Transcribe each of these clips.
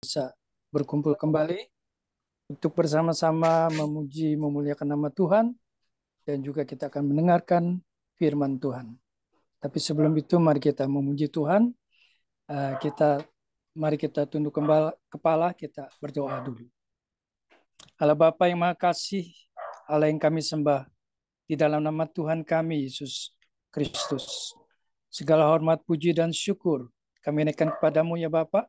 bisa berkumpul kembali untuk bersama-sama memuji memuliakan nama Tuhan, dan juga kita akan mendengarkan firman Tuhan. Tapi sebelum itu mari kita memuji Tuhan. Mari kita tunduk kepala, kita berdoa dulu. Allah Bapa yang Maha Kasih, Allah yang kami sembah, di dalam nama Tuhan kami Yesus Kristus, segala hormat, puji, dan syukur kami naikkan kepadamu ya Bapa,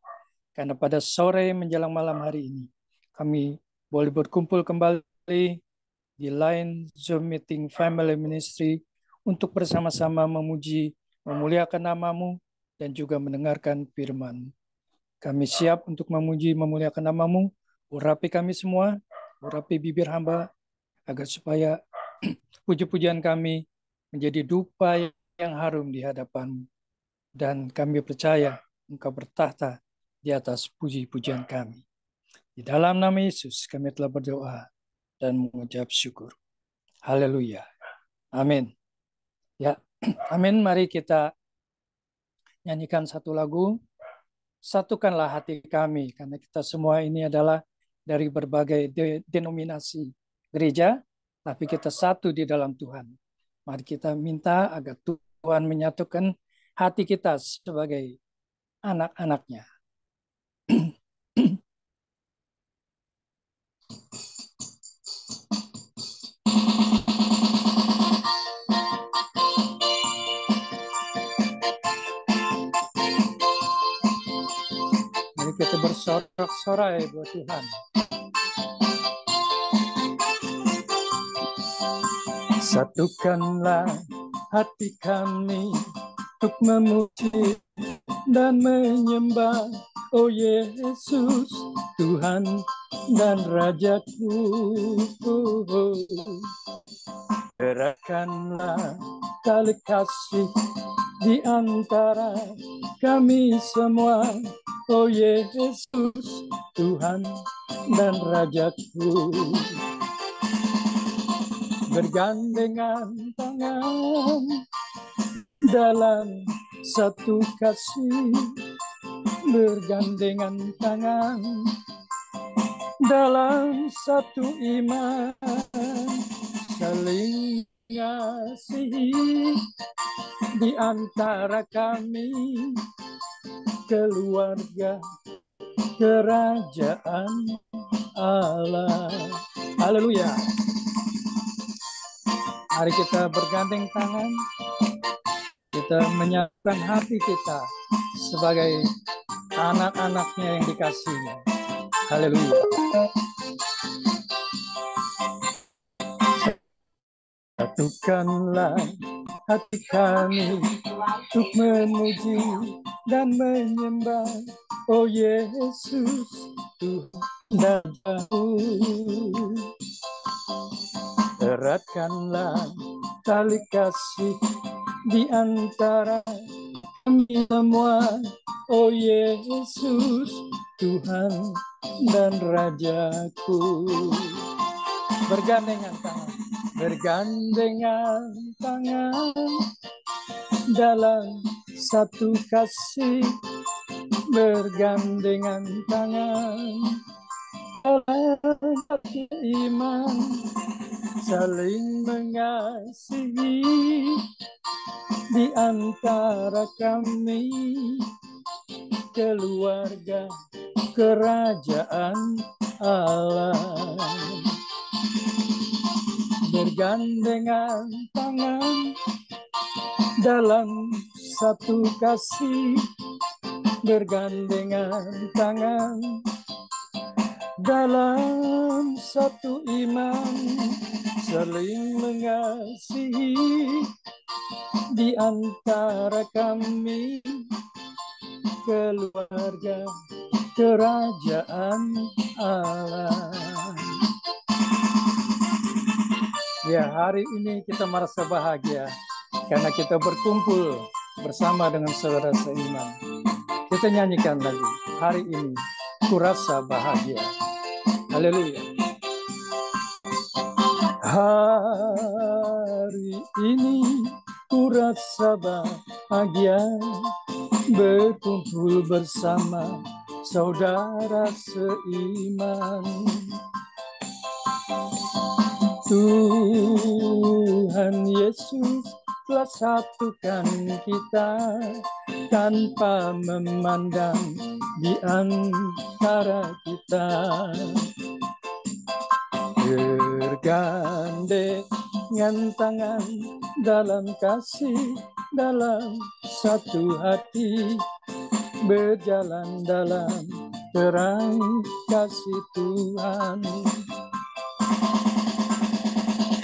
karena pada sore menjelang malam hari ini kami boleh berkumpul kembali di line Zoom Meeting Family Ministry untuk bersama-sama memuji, memuliakan namamu, dan juga mendengarkan firman. Kami siap untuk memuji, memuliakan namamu. Urapi kami semua, urapi bibir hamba, agar supaya puji-pujian kami menjadi dupa yang harum di hadapanmu. Dan kami percaya Engkau bertahta di atas puji-pujian kami. Di dalam nama Yesus kami telah berdoa dan mengucap syukur. Haleluya. Amin. Ya, amin. Mari kita nyanyikan satu lagu. Satukanlah hati kami, karena kita semua ini adalah dari berbagai denominasi gereja, tapi kita satu di dalam Tuhan. Mari kita minta agar Tuhan menyatukan hati kita sebagai anak-anaknya. Mari kita bersorak-sorai buat Tuhan. Satukanlah hati kami untuk memuji dan menyembah, oh Yesus, Tuhan dan Rajaku. Gerakkanlah tali kasih di antara kami semua, oh Yesus, Tuhan dan Rajaku. Bergandengan tangan dalam satu kasih, bergandengan tangan dalam satu iman, saling mengasihi di antara kami, keluarga kerajaan Allah. Haleluya. Mari kita bergandeng tangan, kita menyatakan hati kita sebagai anak-anaknya yang dikasihi. Haleluya. Satukanlah hati kami untuk memuji dan menyembah, oh Yesus, Tuhan dan Rajaku. Eratkanlah tali kasih di antara kami semua, oh Yesus, Tuhan dan Rajaku. Bergandengan tangan dalam satu kasih, bergandengan tangan dalam satu iman, saling mengasihi di antara kami, keluarga kerajaan Allah. Bergandengan tangan dalam satu kasih, bergandengan tangan dalam satu iman, saling mengasihi di antara kami, keluarga kerajaan Allah. Ya, hari ini kita merasa bahagia karena kita berkumpul bersama dengan saudara seiman. Kita nyanyikan lagi, hari ini ku rasa bahagia. Haleluya. Hari ini ku rasa bahagia, berkumpul bersama saudara seiman. Tuhan Yesus telah satukan kita tanpa memandang di antara kita. Bergandengan tangan dalam kasih, dalam satu hati, berjalan dalam terang kasih Tuhan.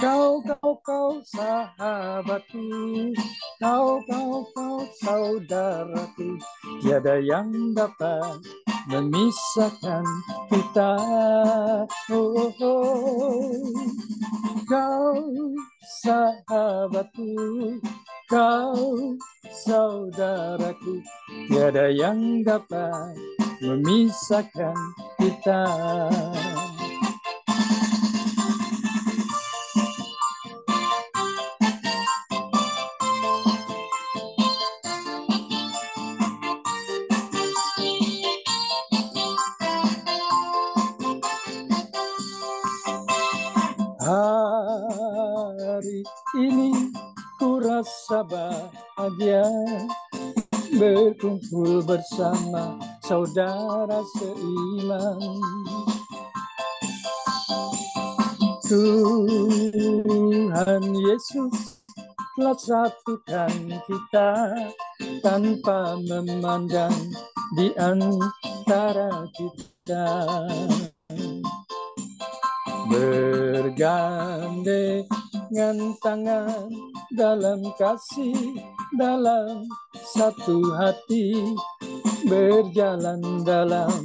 Kau sahabatku, kau saudaraku, tiada yang dapat memisahkan kita. Oh. Kau sahabatku, kau saudaraku, tiada yang dapat memisahkan kita. Hari ini ku rasa bahagia berkumpul bersama saudara seiman. Tuhan Yesus telah satukan kita tanpa memandang di antara kita. Bergandengan tangan dalam kasih, dalam satu hati, berjalan dalam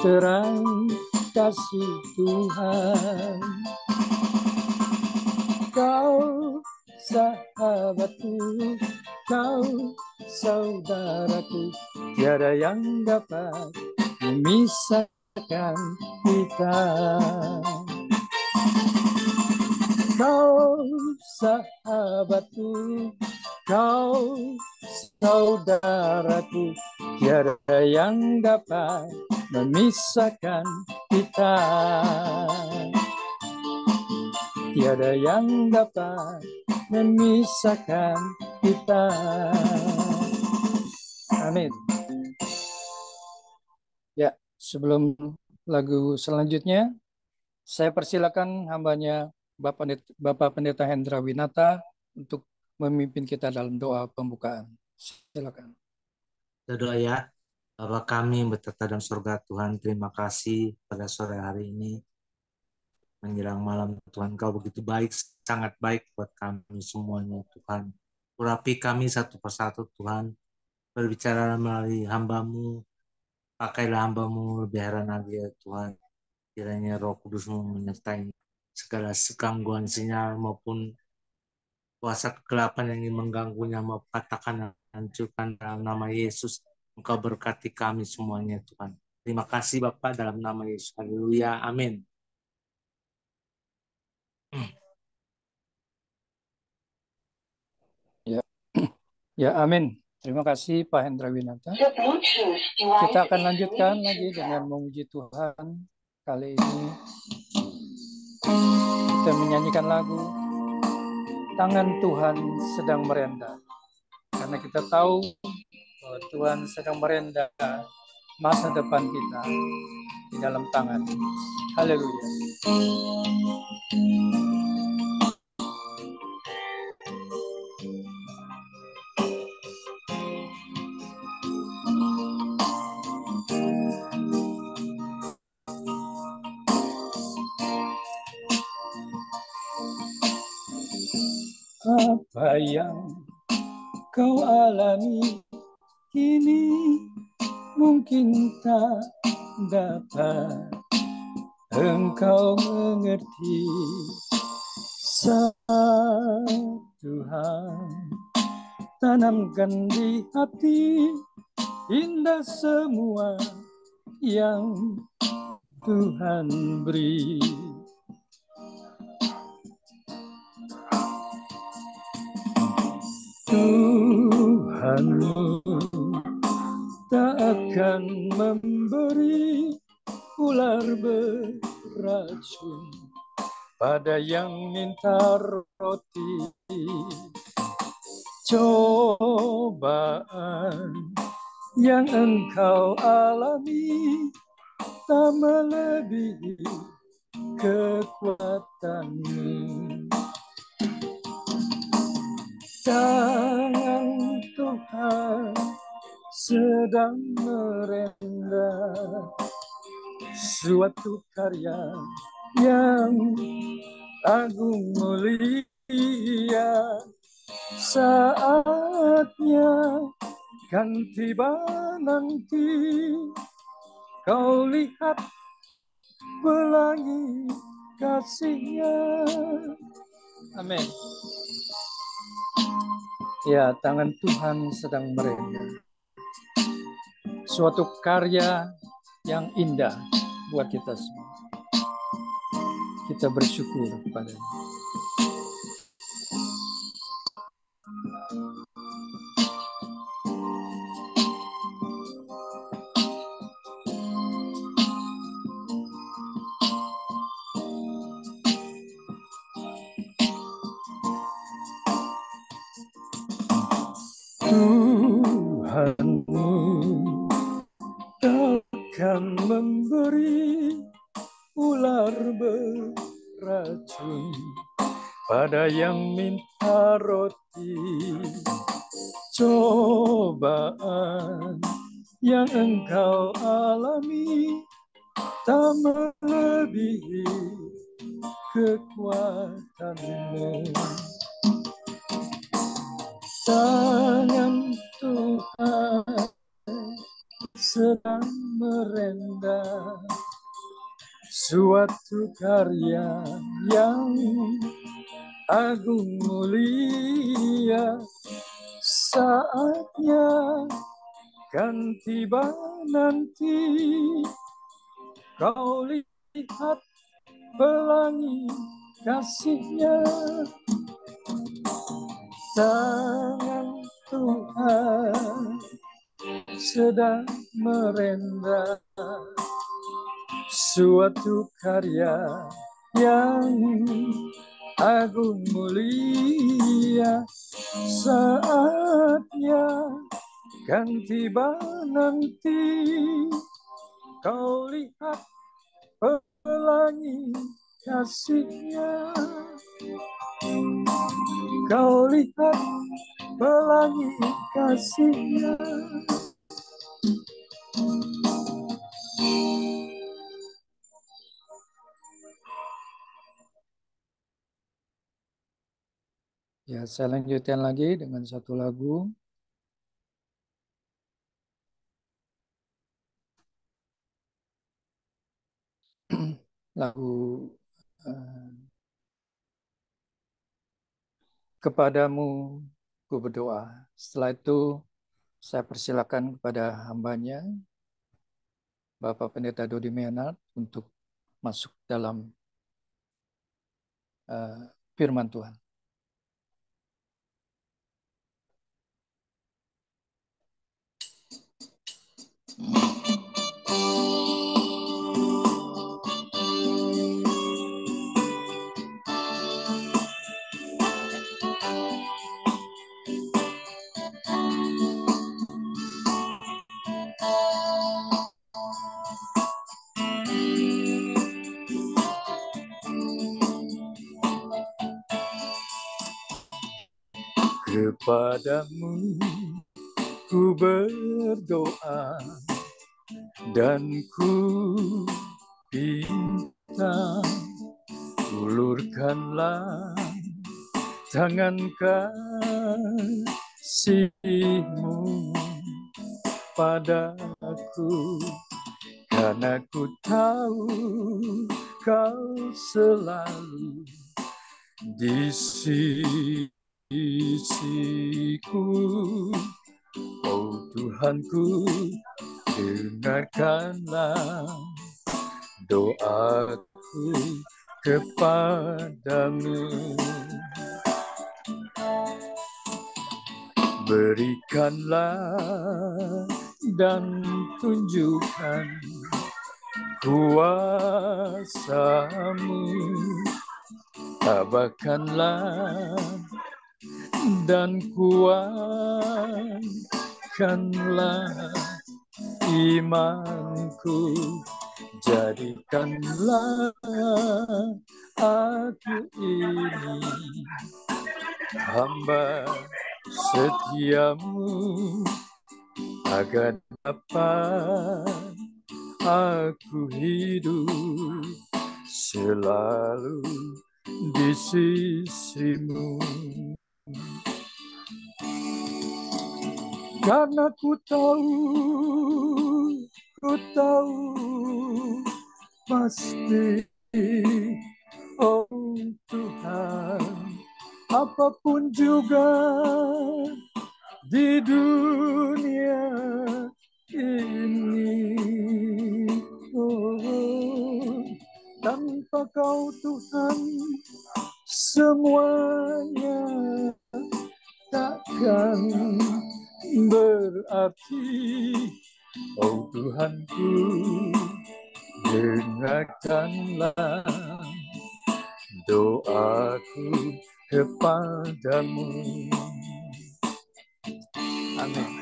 terang kasih Tuhan. Kau sahabatku, kau saudaraku, tiada yang dapat memisahkan kita. Kau sahabatku, kau saudaraku, tiada yang dapat memisahkan kita. Tiada yang dapat memisahkan kita. Amin. Ya, sebelum lagu selanjutnya, saya persilakan hambanya Bapak Pendeta Hendra Winata untuk memimpin kita dalam doa pembukaan. Silakan. Doa ya. Bapa kami bertata dalam surga, Tuhan, terima kasih pada sore hari ini. Menjelang malam, Tuhan, Kau begitu baik, sangat baik buat kami semuanya, Tuhan. Urapi kami satu persatu, Tuhan. Berbicara melalui hamba-Mu. Pakailah hamba-Mu lebih heran lagi, ya Tuhan. Kiranya Roh Kudus-Mu menyertai segala gangguan sinyal maupun kuasa kegelapan yang ingin mengganggunya, mau katakan hancurkan dalam nama Yesus. Engkau berkati kami semuanya, Tuhan. Terima kasih Bapa dalam nama Yesus. Haleluya. Amin. Ya, amin. Terima kasih Pak Hendra Winata. Kita akan lanjutkan lagi dengan memuji Tuhan. Kali ini kita menyanyikan lagu Tangan Tuhan Sedang Merenda. Karena kita tahu bahwa Tuhan sedang merenda masa depan kita di dalam tangan. Haleluya. Apa yang kau alami kini mungkin tak dapat engkau mengerti. Satu hal tanamkan di hati, indah semua yang Tuhan beri. Tuhanmu tak takkan memberi ular beracun pada yang minta roti. Cobaan yang engkau alami tak melebihi kekuatanmu. Tangan Tuhan sedang merendam suatu karya yang agung mulia. Saatnya kan tiba nanti, kau lihat pelangi kasih-Nya. Amin. Ya, tangan Tuhan sedang merendam suatu karya yang indah buat kita semua. Kita bersyukur kepada-Nya. Tuhanmu takkan memberi ular beracun pada yang minta roti. Cobaan yang engkau alami tak melebihi kekuatanmu. Tangan Tuhan sedang merendam suatu karya yang agung mulia. Saatnya kan tiba nanti, kau lihat pelangi kasih-Nya. Tangan Tuhan sedang merendam suatu karya yang agung mulia. Saatnya kan tiba nanti, kau lihat pelangi kasih-Nya. Kau lihat pelangi kasih-Nya. Ya, saya lanjutkan lagi dengan satu lagu. Lagu Kepadamu ku berdoa. Setelah itu saya persilakan kepada hambanya, Bapak Pendeta Dodi Menat, untuk masuk dalam firman Tuhan. Kepadamu ku berdoa dan ku minta, ulurkanlah tangan kasih-Mu padaku, karena ku tahu Kau selalu di sisiku. Oh Tuhanku, dengarkanlah doaku kepadamu. Berikanlah dan tunjukkan kuasa-Mu, tabahkanlah dan kuatkanlah imanku, jadikanlah aku ini hamba setiamu, agar dapat aku hidup selalu di sisimu. Karena ku tahu pasti, oh Tuhan, apapun juga di dunia ini, oh, tanpa Kau Tuhan semuanya takkan berarti. Oh Tuhanku, dengarkanlah doaku kepadamu. Amin.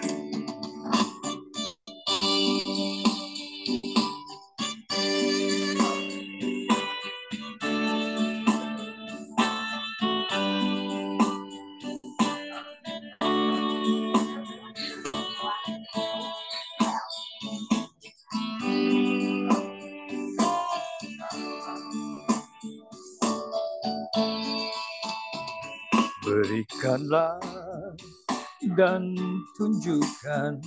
Berikanlah dan tunjukkan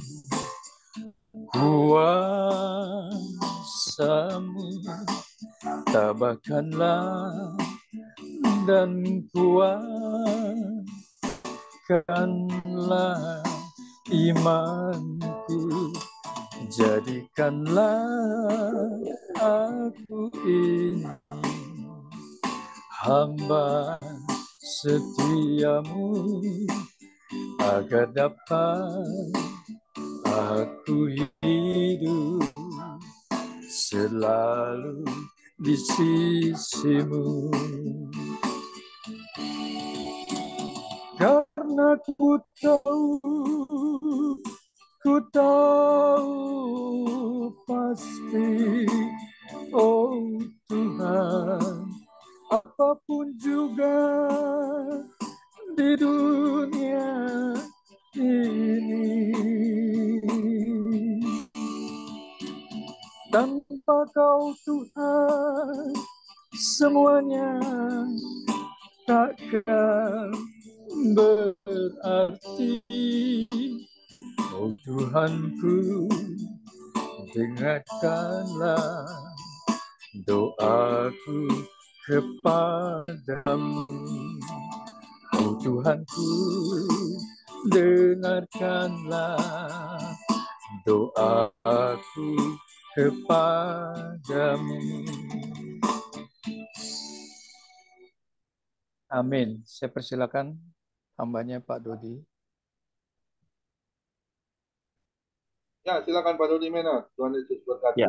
kuasa-Mu, tabahkanlah dan kuatkanlah imanku, jadikanlah aku ini hamba setiamu, agar dapat aku hidup selalu di sisimu. Karena ku tahu pasti, oh Tuhan, apapun juga di dunia ini, tanpa Kau Tuhan semuanya takkan berarti. Oh Tuhanku, dengarkanlah doaku kepadamu. Oh Tuhanku, dengarkanlah doaku kepadamu. Amin. Saya persilakan hambanya Pak Dodi. Ya, silakan Pak Dodi Mena. Tuhan Yesus berkati. Ya.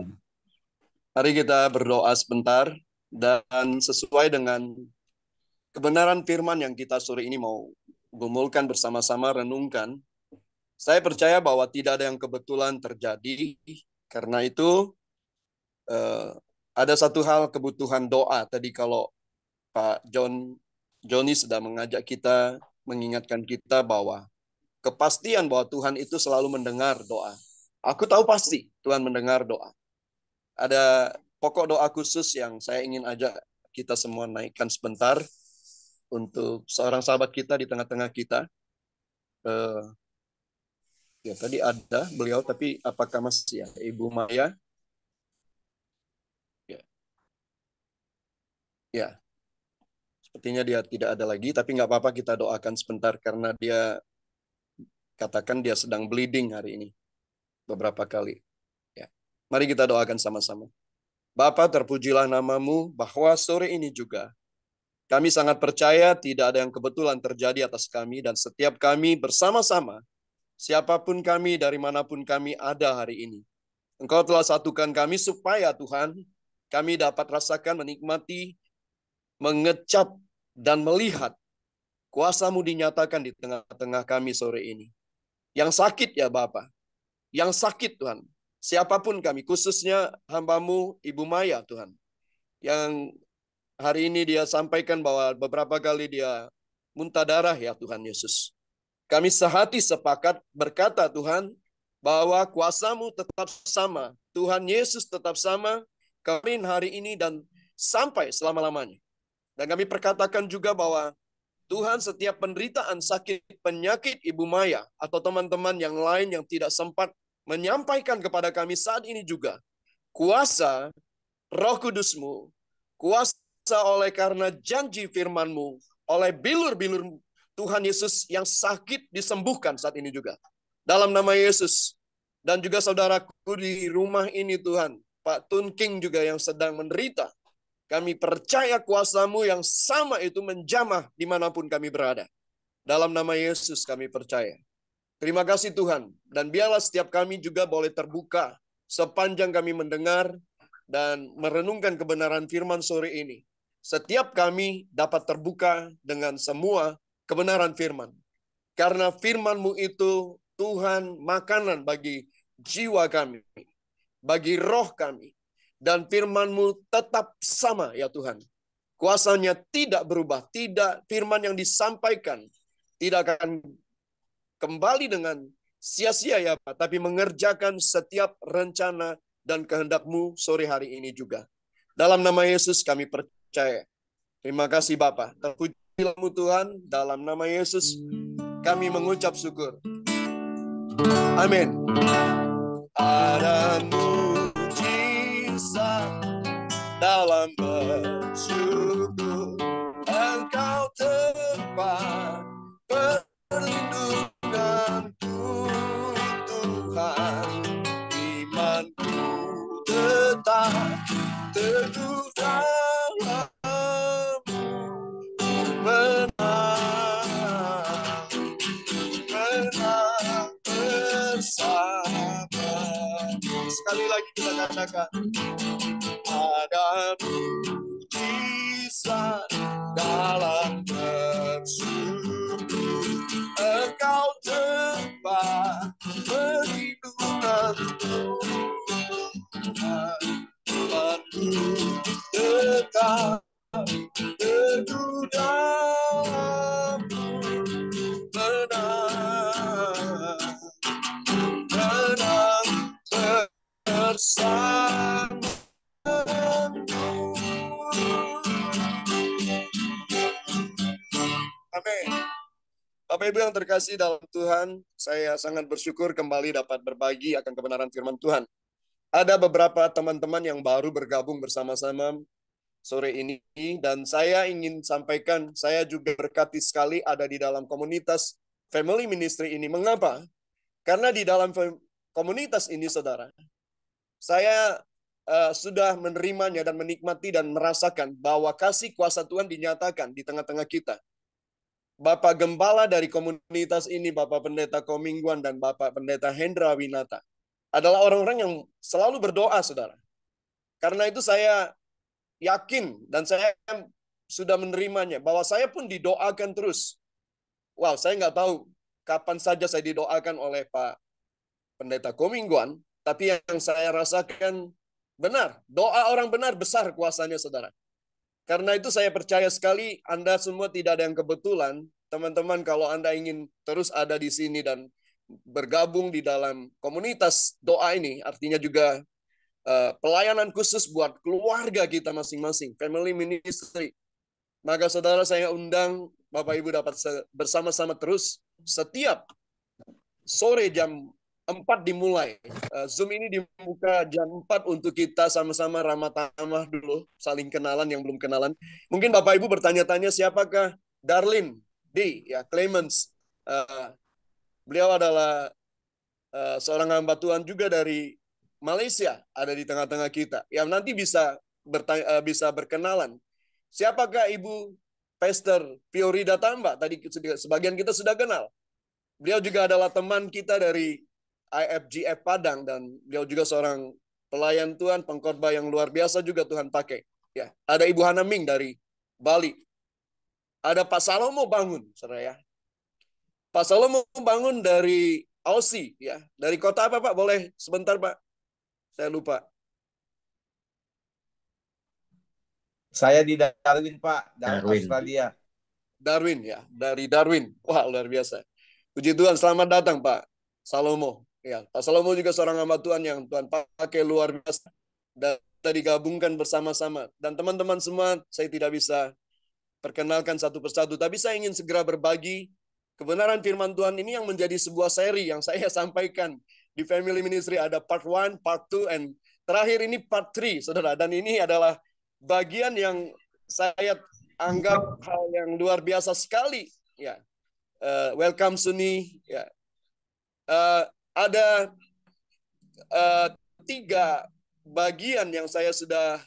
Mari kita berdoa sebentar dan sesuai dengan kebenaran firman yang kita sore ini mau gumulkan bersama-sama, renungkan. Saya percaya bahwa tidak ada yang kebetulan terjadi. Karena itu ada satu hal, kebutuhan doa. Tadi kalau Pak Joni sudah mengajak kita, mengingatkan kita bahwa kepastian bahwa Tuhan itu selalu mendengar doa. Aku tahu pasti Tuhan mendengar doa. Ada pokok doa khusus yang saya ingin ajak kita semua naikkan sebentar untuk seorang sahabat kita di tengah-tengah kita. Ya tadi ada beliau, tapi apakah masih ya? Ibu Maya? Ya. Sepertinya dia tidak ada lagi, tapi nggak apa-apa, kita doakan sebentar karena dia katakan dia sedang bleeding hari ini beberapa kali. Ya. Mari kita doakan sama-sama. Bapa, terpujilah namamu bahwa sore ini juga kami sangat percaya tidak ada yang kebetulan terjadi atas kami, dan setiap kami bersama-sama, siapapun kami, dari manapun kami ada hari ini, Engkau telah satukan kami supaya Tuhan, kami dapat rasakan, menikmati, mengecap, dan melihat kuasa-Mu dinyatakan di tengah-tengah kami sore ini. Yang sakit ya Bapa, yang sakit Tuhan, siapapun kami, khususnya hamba-Mu Ibu Maya Tuhan, yang hari ini dia sampaikan bahwa beberapa kali dia muntah darah ya Tuhan Yesus. Kami sehati sepakat berkata Tuhan, bahwa kuasa-Mu tetap sama. Tuhan Yesus tetap sama kami hari ini dan sampai selama-lamanya. Dan kami perkatakan juga bahwa Tuhan, setiap penderitaan, sakit, penyakit Ibu Maya atau teman-teman yang lain yang tidak sempat menyampaikan kepada kami saat ini juga, kuasa Roh Kudus-Mu, kuasa oleh karena janji firman-Mu, oleh bilur-bilur Tuhan Yesus yang sakit disembuhkan saat ini juga. Dalam nama Yesus. Dan juga saudaraku di rumah ini Tuhan, Pak Tun King juga yang sedang menderita. Kami percaya kuasa-Mu yang sama itu menjamah dimanapun kami berada. Dalam nama Yesus kami percaya. Terima kasih Tuhan. Dan biarlah setiap kami juga boleh terbuka sepanjang kami mendengar dan merenungkan kebenaran firman sore ini. Setiap kami dapat terbuka dengan semua kebenaran firman. Karena firman-Mu itu Tuhan makanan bagi jiwa kami, bagi roh kami. Dan firman-Mu tetap sama ya Tuhan. Kuasanya tidak berubah, tidak firman yang disampaikan tidak akan kembali dengan sia-sia ya Pak, tapi mengerjakan setiap rencana dan kehendak-Mu sore hari ini juga. Dalam nama Yesus kami percaya. Terima kasih Bapa. Terpujilah-Mu Tuhan, dalam nama Yesus kami mengucap syukur. Amin. Ada mujizat dalam bersyukur, Engkau tempat perlindunganku Tuhan. Imanku tetap teguh dalam-Mu, menang bersama. Sekali lagi kita katakan, ada mujizat dalam bersyukur, Engkau tempat perlindunganku, Tuhanku tetap teguh dalam-Mu, menang bersama. Amin. Bapak Ibu yang terkasih dalam Tuhan, saya sangat bersyukur kembali dapat berbagi akan kebenaran firman Tuhan. Ada beberapa teman-teman yang baru bergabung bersama-sama sore ini, dan saya ingin sampaikan, saya juga berkati sekali ada di dalam komunitas Family Ministry ini. Mengapa? Karena di dalam komunitas ini, saudara, saya sudah menerimanya dan menikmati dan merasakan bahwa kasih kuasa Tuhan dinyatakan di tengah-tengah kita. Bapak Gembala dari komunitas ini, Bapak Pendeta Komingguan dan Bapak Pendeta Hendra Winata, adalah orang-orang yang selalu berdoa, saudara. Karena itu saya yakin dan saya sudah menerimanya, bahwa saya pun didoakan terus. Wow, saya nggak tahu kapan saja saya didoakan oleh Pak Pendeta Komingguan, tapi yang saya rasakan benar, doa orang benar besar kuasanya, saudara. Karena itu saya percaya sekali Anda semua tidak ada yang kebetulan. Teman-teman, kalau Anda ingin terus ada di sini dan bergabung di dalam komunitas doa ini, artinya juga pelayanan khusus buat keluarga kita masing-masing, family ministry. Maka saudara, saya undang Bapak Ibu dapat bersama-sama terus setiap sore jam 4 dimulai. Zoom ini dibuka jam 4 untuk kita sama-sama ramah tamah dulu, saling kenalan yang belum kenalan. Mungkin Bapak Ibu bertanya-tanya siapakah Darlene D. ya, Clemens. Beliau adalah seorang hamba Tuhan juga dari Malaysia, ada di tengah-tengah kita. Yang nanti bisa berkenalan. Siapakah Ibu Pastor Fiorida Tamba? Tadi sebagian kita sudah kenal. Beliau juga adalah teman kita dari IFGF Padang, dan beliau juga seorang pelayan Tuhan, pengkhotbah yang luar biasa juga Tuhan pakai. Ya, ada Ibu Hana Ming dari Bali. Ada Pak Salomo Bangun, saudara ya. Pak Salomo Bangun dari Aussie, ya. Dari kota apa, Pak? Boleh sebentar, Pak? Saya lupa. Saya di Darwin, Pak, dari Darwin. Australia. Darwin, ya. Dari Darwin. Wah, luar biasa. Puji Tuhan, selamat datang, Pak Salomo. Ya, Pak Salomo juga seorang hamba Tuhan yang Tuhan pakai luar biasa. Dan kita digabungkan bersama-sama. Dan teman-teman semua, saya tidak bisa perkenalkan satu persatu, tapi saya ingin segera berbagi kebenaran firman Tuhan ini yang menjadi sebuah seri yang saya sampaikan di Family Ministry. Ada part 1, part 2, and terakhir ini part 3, saudara. Dan ini adalah bagian yang saya anggap hal yang luar biasa sekali. Ya, welcome Suni. Ya, ada 3 bagian yang saya sudah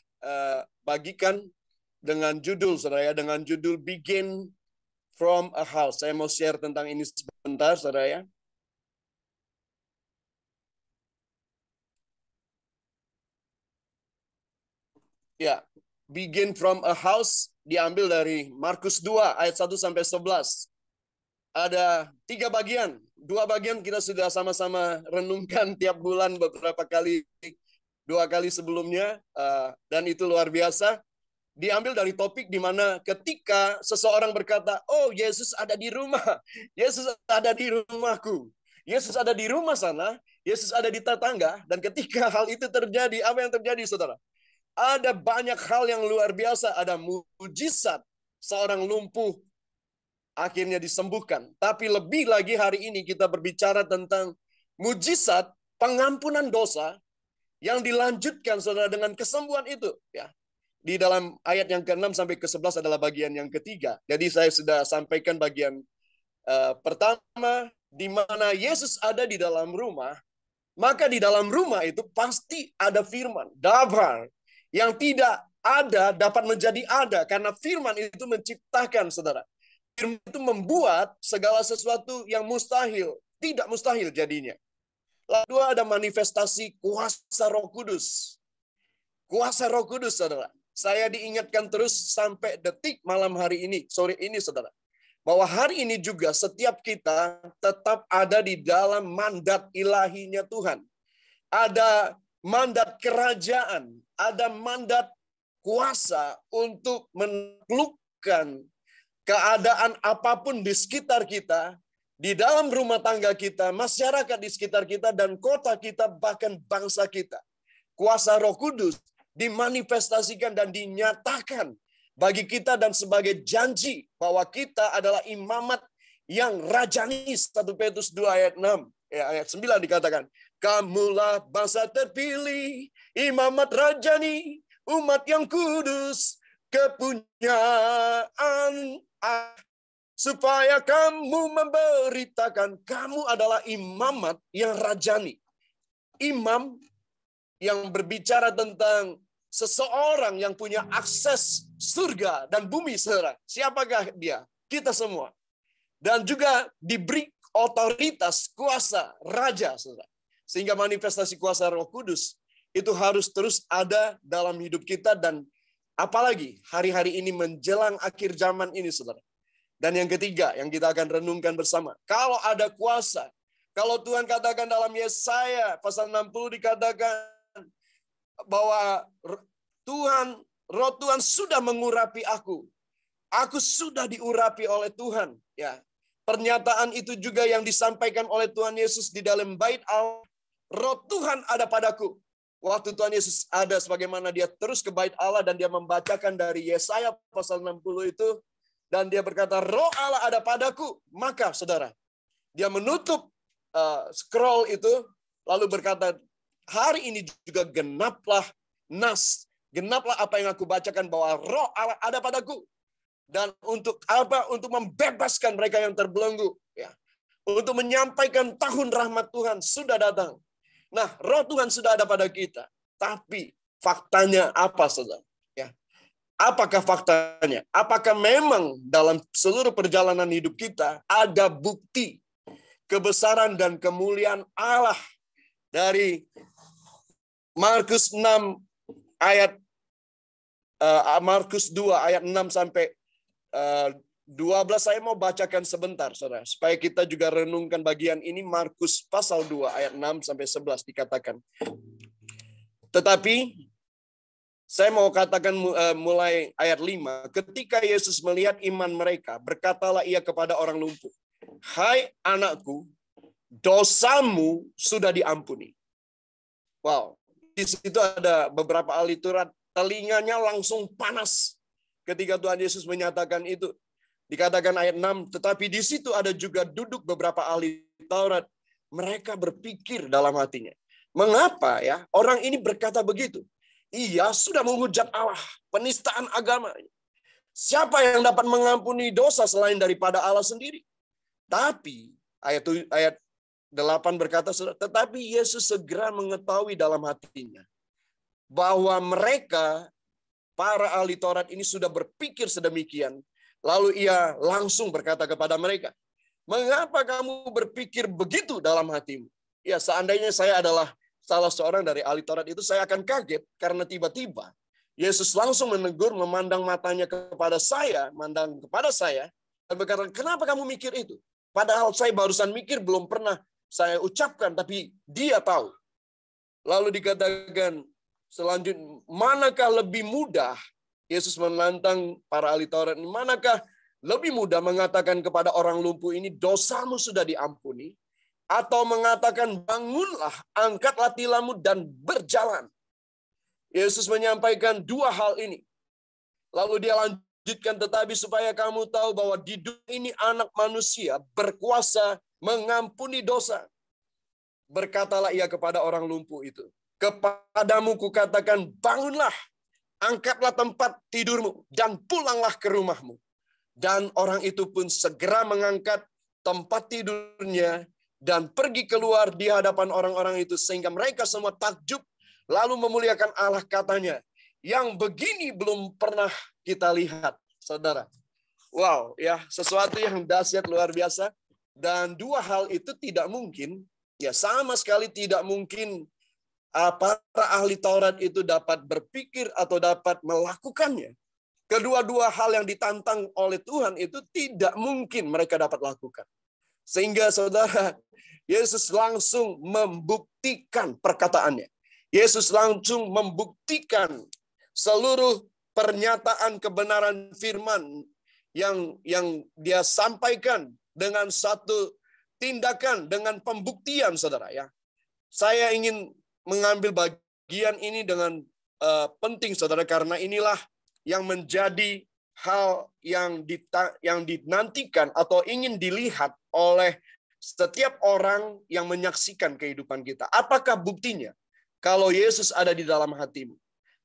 bagikan dengan judul, saudara ya, dengan judul Begin from a House. Saya mau share tentang ini sebentar, saudara ya. Ya, Begin from a House diambil dari Markus 2 ayat 1 sampai 11. Ada 3 bagian. 2 bagian kita sudah sama-sama renungkan tiap bulan beberapa kali, 2 kali sebelumnya, dan itu luar biasa. Diambil dari topik di mana ketika seseorang berkata, oh Yesus ada di rumah, Yesus ada di rumahku, Yesus ada di rumah sana, Yesus ada di tetangga, dan ketika hal itu terjadi, apa yang terjadi, saudara? Ada banyak hal yang luar biasa, ada mujizat, seorang lumpuh akhirnya disembuhkan. Tapi lebih lagi hari ini kita berbicara tentang mujizat pengampunan dosa yang dilanjutkan, saudara, dengan kesembuhan itu. Ya, di dalam ayat yang ke-6 sampai ke-11 adalah bagian yang ketiga. Jadi saya sudah sampaikan bagian pertama, di mana Yesus ada di dalam rumah, maka di dalam rumah itu pasti ada firman, dabar, yang tidak ada dapat menjadi ada, karena firman itu menciptakan, saudara. Firman itu membuat segala sesuatu yang mustahil, tidak mustahil jadinya. Lalu ada manifestasi kuasa Roh Kudus. Kuasa Roh Kudus, saudara. Saya diingatkan terus sampai detik malam hari ini, sore ini, saudara, bahwa hari ini juga setiap kita tetap ada di dalam mandat ilahinya Tuhan. Ada mandat kerajaan, ada mandat kuasa untuk menaklukkan keadaan apapun di sekitar kita, di dalam rumah tangga kita, masyarakat di sekitar kita, dan kota kita, bahkan bangsa kita. Kuasa Roh Kudus dimanifestasikan dan dinyatakan bagi kita dan sebagai janji bahwa kita adalah imamat yang rajani. 1 Petrus 2 ayat 6, ayat 9 dikatakan, kamulah bangsa terpilih, imamat rajani, umat yang kudus, kepunyaan supaya kamu memberitakan kamu adalah imamat yang rajani. Imam yang berbicara tentang seseorang yang punya akses surga dan bumi, saudara. Siapakah dia? Kita semua. Dan juga diberi otoritas, kuasa, raja, saudara. Sehingga manifestasi kuasa Roh Kudus itu harus terus ada dalam hidup kita, dan apalagi hari-hari ini menjelang akhir zaman ini, saudara. Dan yang ketiga yang kita akan renungkan bersama, kalau ada kuasa, kalau Tuhan katakan dalam Yesaya pasal 60 dikatakan bahwa Tuhan, Roh Tuhan sudah mengurapi aku. Aku sudah diurapi oleh Tuhan. Ya, pernyataan itu juga yang disampaikan oleh Tuhan Yesus di dalam bait Allah. Roh Tuhan ada padaku. Waktu Tuhan Yesus ada, sebagaimana dia terus ke bait Allah dan dia membacakan dari Yesaya pasal 60 itu, dan dia berkata, Roh Allah ada padaku. Maka, saudara, dia menutup scroll itu, lalu berkata, hari ini juga genaplah genaplah apa yang aku bacakan bahwa Roh Allah ada padaku. Dan untuk apa? Untuk membebaskan mereka yang terbelenggu. Ya. Untuk menyampaikan tahun rahmat Tuhan sudah datang. Nah, Roh Tuhan sudah ada pada kita. Tapi faktanya apa, saudara? Ya. Apakah faktanya? Apakah memang dalam seluruh perjalanan hidup kita ada bukti kebesaran dan kemuliaan Allah dari Markus 6 ayat Markus 2 ayat 6 sampai 12. Saya mau bacakan sebentar, saudara, supaya kita juga renungkan bagian ini. Markus pasal 2 ayat 6 sampai 11 dikatakan. Tetapi saya mau katakan mulai ayat 5. Ketika Yesus melihat iman mereka, berkatalah ia kepada orang lumpuh, "Hai anakku, dosamu sudah diampuni." Wow, di situ ada beberapa ahli Taurat, telinganya langsung panas ketika Tuhan Yesus menyatakan itu. Dikatakan ayat 6, tetapi di situ ada juga duduk beberapa ahli Taurat. Mereka berpikir dalam hatinya, mengapa ya orang ini berkata begitu? Ia sudah menghujat Allah, penistaan agama. Siapa yang dapat mengampuni dosa selain daripada Allah sendiri? Tapi ayat 8 berkata, tetapi Yesus segera mengetahui dalam hatinya bahwa mereka, para ahli Taurat ini, sudah berpikir sedemikian. Lalu ia langsung berkata kepada mereka, "Mengapa kamu berpikir begitu dalam hatimu?" Ya, seandainya saya adalah salah seorang dari ahli Taurat itu, saya akan kaget karena tiba-tiba Yesus langsung menegur, memandang matanya kepada saya, dan berkata, "Kenapa kamu mikir itu? Padahal saya barusan mikir, belum pernah saya ucapkan, tapi dia tahu." Lalu dikatakan selanjutnya, manakah lebih mudah, Yesus menantang para ahli Taurat, manakah lebih mudah mengatakan kepada orang lumpuh ini, "Dosamu sudah diampuni," atau mengatakan, "Bangunlah, angkatlah tilammu dan berjalan"? Yesus menyampaikan dua hal ini. Lalu dia lanjutkan, tetapi supaya kamu tahu bahwa di dunia ini anak manusia berkuasa mengampuni dosa. Berkatalah ia kepada orang lumpuh itu, "Kepadamu kukatakan, bangunlah, angkatlah tempat tidurmu, dan pulanglah ke rumahmu." Dan orang itu pun segera mengangkat tempat tidurnya dan pergi keluar di hadapan orang-orang itu, sehingga mereka semua takjub, lalu memuliakan Allah, katanya, "Yang begini belum pernah kita lihat." Saudara, wow, ya, sesuatu yang dahsyat, luar biasa. Dan dua hal itu tidak mungkin, ya, sama sekali tidak mungkin para ahli Taurat itu dapat berpikir atau dapat melakukannya. Kedua-dua hal yang ditantang oleh Tuhan itu tidak mungkin mereka dapat lakukan. Sehingga saudara, Yesus langsung membuktikan perkataannya. Yesus langsung membuktikan seluruh pernyataan kebenaran firman yang dia sampaikan dengan satu tindakan, dengan pembuktian, saudara, ya. Saya ingin mengambil bagian ini dengan penting, saudara, karena inilah yang menjadi hal yang dinantikan atau ingin dilihat oleh setiap orang yang menyaksikan kehidupan kita. Apakah buktinya kalau Yesus ada di dalam hatimu?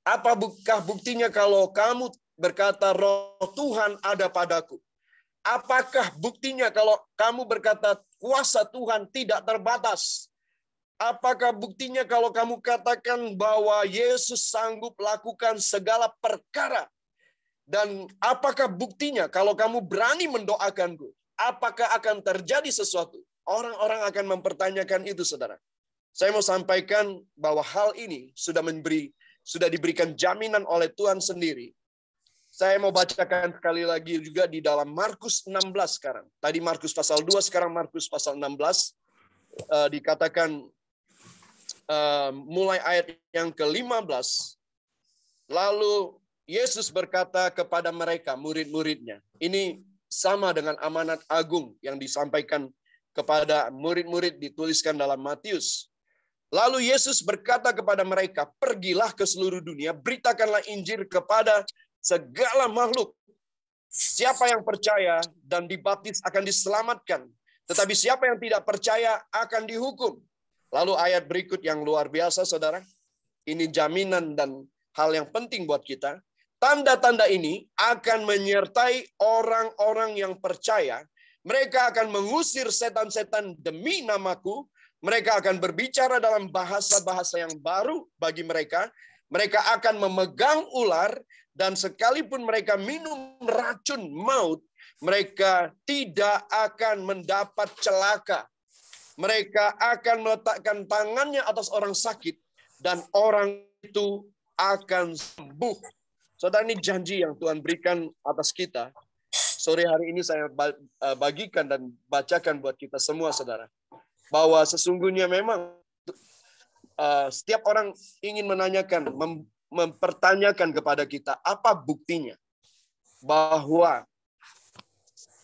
Apakah buktinya kalau kamu berkata, "Roh Tuhan ada padaku"? Apakah buktinya kalau kamu berkata, "Kuasa Tuhan tidak terbatas"? Apakah buktinya kalau kamu katakan bahwa Yesus sanggup lakukan segala perkara? Dan apakah buktinya kalau kamu berani mendoakanku? Apakah akan terjadi sesuatu? Orang-orang akan mempertanyakan itu, saudara. Saya mau sampaikan bahwa hal ini sudah diberikan jaminan oleh Tuhan sendiri. Saya mau bacakan sekali lagi juga di dalam Markus 16 sekarang. Tadi Markus pasal 2, sekarang Markus pasal 16. Dikatakan mulai ayat yang ke-15. Lalu Yesus berkata kepada mereka, murid-muridnya. Ini sama dengan amanat agung yang disampaikan kepada murid-murid, dituliskan dalam Matius. Lalu Yesus berkata kepada mereka, "Pergilah ke seluruh dunia, beritakanlah Injil kepada segala makhluk. Siapa yang percaya dan dibaptis akan diselamatkan, tetapi siapa yang tidak percaya akan dihukum." Lalu ayat berikut yang luar biasa, saudara. Ini jaminan dan hal yang penting buat kita. Tanda-tanda ini akan menyertai orang-orang yang percaya. Mereka akan mengusir setan-setan demi namaku. Mereka akan berbicara dalam bahasa-bahasa yang baru bagi mereka. Mereka akan memegang ular, dan sekalipun mereka minum racun maut, mereka tidak akan mendapat celaka. Mereka akan meletakkan tangannya atas orang sakit dan orang itu akan sembuh. Saudara, ini janji yang Tuhan berikan atas kita. Sore hari ini saya bagikan dan bacakan buat kita semua, saudara. Bahwa sesungguhnya memang setiap orang ingin menanyakan, mempertanyakan kepada kita, apa buktinya bahwa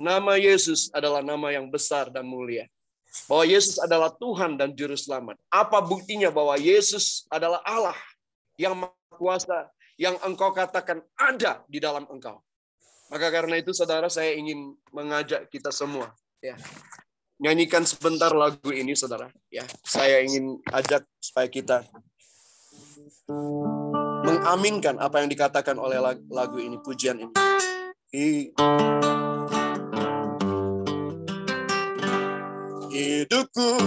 nama Yesus adalah nama yang besar dan mulia. Bahwa Yesus adalah Tuhan dan Juru Selamat. Apa buktinya bahwa Yesus adalah Allah yang Maha Kuasa, yang engkau katakan ada di dalam engkau. Maka karena itu, saudara, saya ingin mengajak kita semua, ya, nyanyikan sebentar lagu ini, saudara. Ya, saya ingin ajak supaya kita mengaminkan apa yang dikatakan oleh lagu ini, pujian ini. Hidupku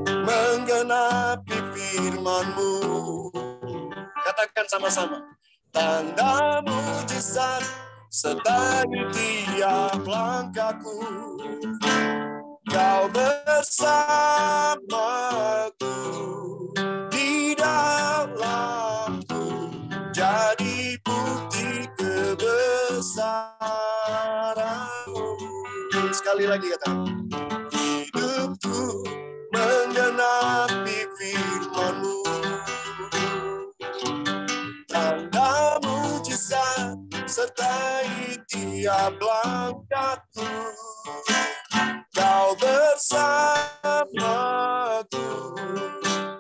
menggenapi firman-Mu. Katakan sama-sama. Tanda mujizat sertai tiap langkahku. Kau bersamaku di dalamku, jadi bukti kebesaran-Mu. Sekali lagi katakan. Hidupku menggenapi firman-Mu. Tanda mujizat sertai tiap langkahku. Kau bersamaku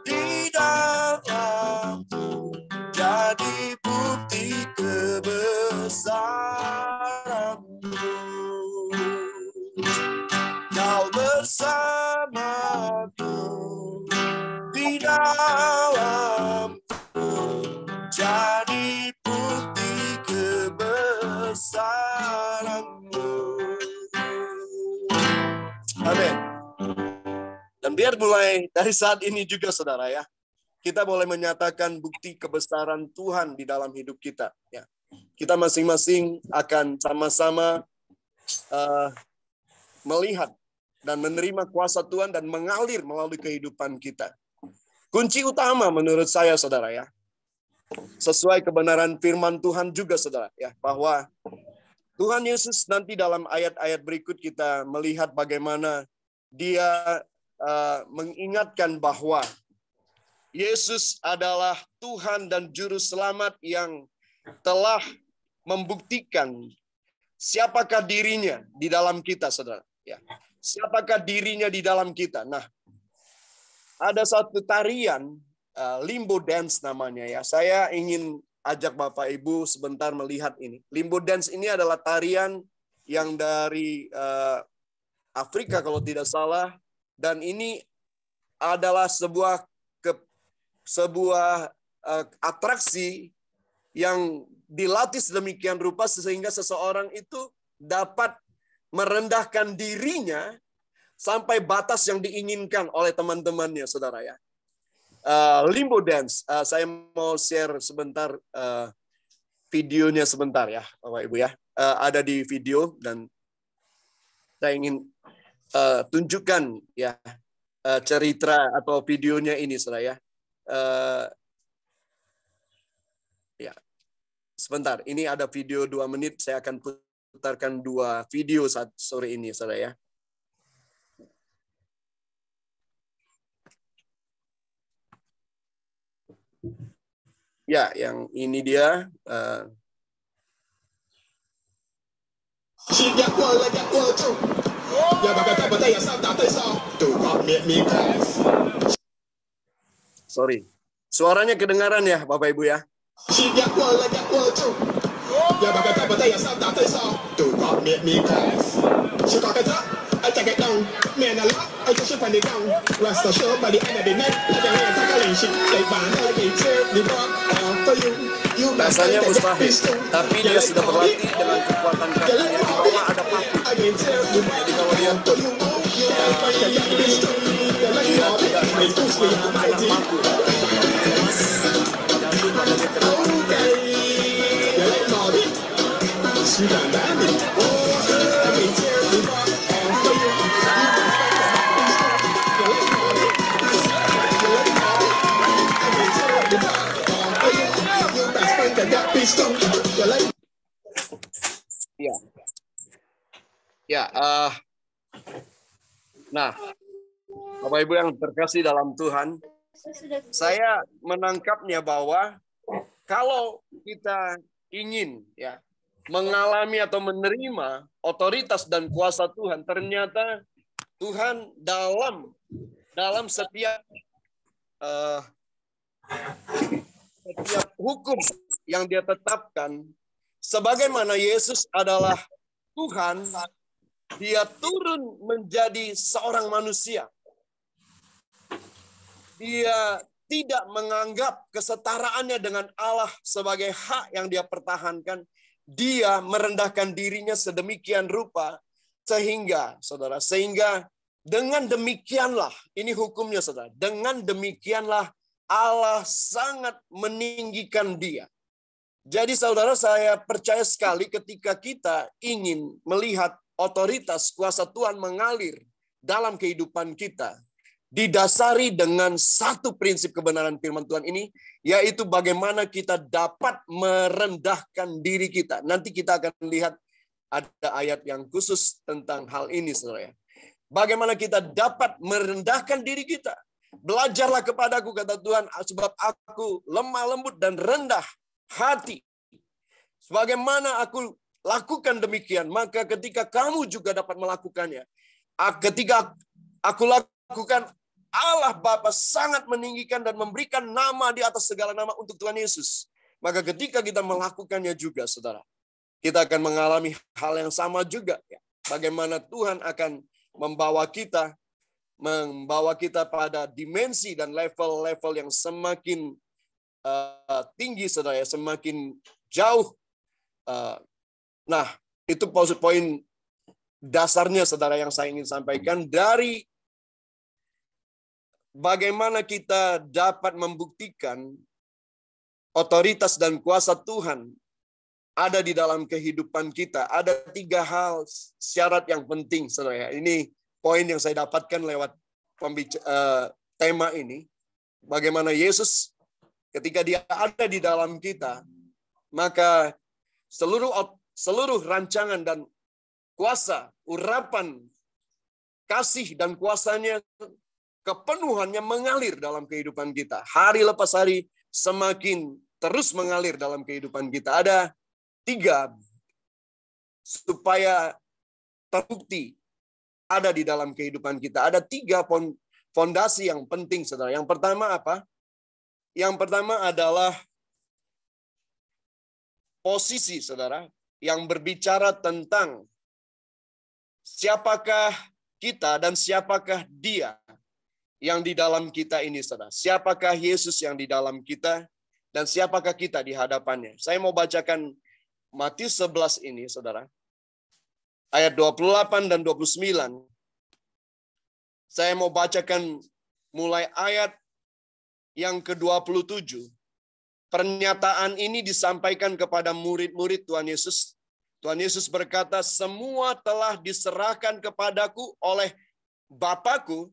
di dalamku, jadi bukti kebesaran-Mu. Kau bersamaku di dalamku, jadi bukti kebesaran-Mu. Amin. Dan biar mulai dari saat ini juga, saudara, ya, kita boleh menyatakan bukti kebesaran Tuhan di dalam hidup kita. Ya, kita masing-masing akan sama-sama melihat dan menerima kuasa Tuhan dan mengalir melalui kehidupan kita. Kunci utama menurut saya, saudara, ya, sesuai kebenaran firman Tuhan juga, saudara, ya, bahwa Tuhan Yesus nanti dalam ayat-ayat berikut kita melihat bagaimana Dia mengingatkan bahwa Yesus adalah Tuhan dan Juru Selamat yang telah membuktikan siapakah dirinya di dalam kita, saudara. Ya. Siapakah dirinya di dalam kita? Nah, ada satu tarian, limbo dance namanya, ya. Saya ingin ajak Bapak Ibu sebentar melihat ini. Limbo dance ini adalah tarian yang dari Afrika kalau tidak salah, dan ini adalah sebuah atraksi yang dilatih sedemikian rupa sehingga seseorang itu dapat merendahkan dirinya sampai batas yang diinginkan oleh teman-temannya, saudara, ya. Limbo dance, saya mau share sebentar videonya sebentar, ya, Bapak Ibu, ya. Ada di video dan saya ingin tunjukkan, ya, cerita atau videonya ini, saudara, ya. Ya, sebentar. Ini ada video 2 menit. Saya akan putarkan 2 video saat sore ini, saudara, ya. Ya, yang ini dia. Sorry, suaranya kedengaran ya, Bapak Ibu, ya. Rasanya mustahil, tapi dia sudah berlatih dengan kekuatan kakinya. Di bawah ada paku. Jadi kalau dia tidak menggunakan paku, jatuh pada dia kena. Ya. Ya, nah, Bapak Ibu yang terkasih dalam Tuhan, saya menangkapnya bahwa kalau kita ingin ya mengalami atau menerima otoritas dan kuasa Tuhan, ternyata Tuhan dalam setiap hukum yang Dia tetapkan, sebagaimana Yesus adalah Tuhan, Dia turun menjadi seorang manusia. Dia tidak menganggap kesetaraannya dengan Allah sebagai hak yang Dia pertahankan. Dia merendahkan dirinya sedemikian rupa sehingga dengan demikianlah, ini hukumnya saudara, dengan demikianlah Allah sangat meninggikan Dia. Jadi saudara, saya percaya sekali ketika kita ingin melihat otoritas kuasa Tuhan mengalir dalam kehidupan kita, didasari dengan satu prinsip kebenaran firman Tuhan ini, yaitu bagaimana kita dapat merendahkan diri kita. Nanti kita akan lihat ada ayat yang khusus tentang hal ini, saudara. Bagaimana kita dapat merendahkan diri kita. Belajarlah kepadaku, kata Tuhan, sebab aku lemah lembut dan rendah hati. Sebagaimana aku lakukan demikian, maka ketika kamu juga dapat melakukannya. Ketika aku lakukan, Allah Bapa sangat meninggikan dan memberikan nama di atas segala nama untuk Tuhan Yesus. Maka ketika kita melakukannya juga, saudara, kita akan mengalami hal yang sama juga. Bagaimana Tuhan akan membawa kita pada dimensi dan level-level yang semakin tinggi, saudara, semakin jauh. Nah, itu poin dasarnya, saudara, yang saya ingin sampaikan dari bagaimana kita dapat membuktikan otoritas dan kuasa Tuhan ada di dalam kehidupan kita. Ada 3 hal syarat yang penting, saudara. Ini poin yang saya dapatkan lewat tema ini. Bagaimana Yesus ketika Dia ada di dalam kita, maka seluruh rancangan dan kuasa, urapan, kasih dan kuasanya, kepenuhannya mengalir dalam kehidupan kita. Hari lepas hari semakin terus mengalir dalam kehidupan kita. Ada 3 supaya terbukti ada di dalam kehidupan kita. Ada 3 fondasi yang penting, saudara. Yang pertama apa? Yang pertama adalah posisi, saudara, yang berbicara tentang siapakah kita dan siapakah Dia yang di dalam kita ini, saudara. Siapakah Yesus yang di dalam kita dan siapakah kita di hadapannya. Saya mau bacakan Matius 11 ini, saudara. Ayat 28 dan 29. Saya mau bacakan mulai ayat yang ke-27. Pernyataan ini disampaikan kepada murid-murid Tuhan Yesus. Tuhan Yesus berkata, semua telah diserahkan kepadaku oleh Bapa-Ku,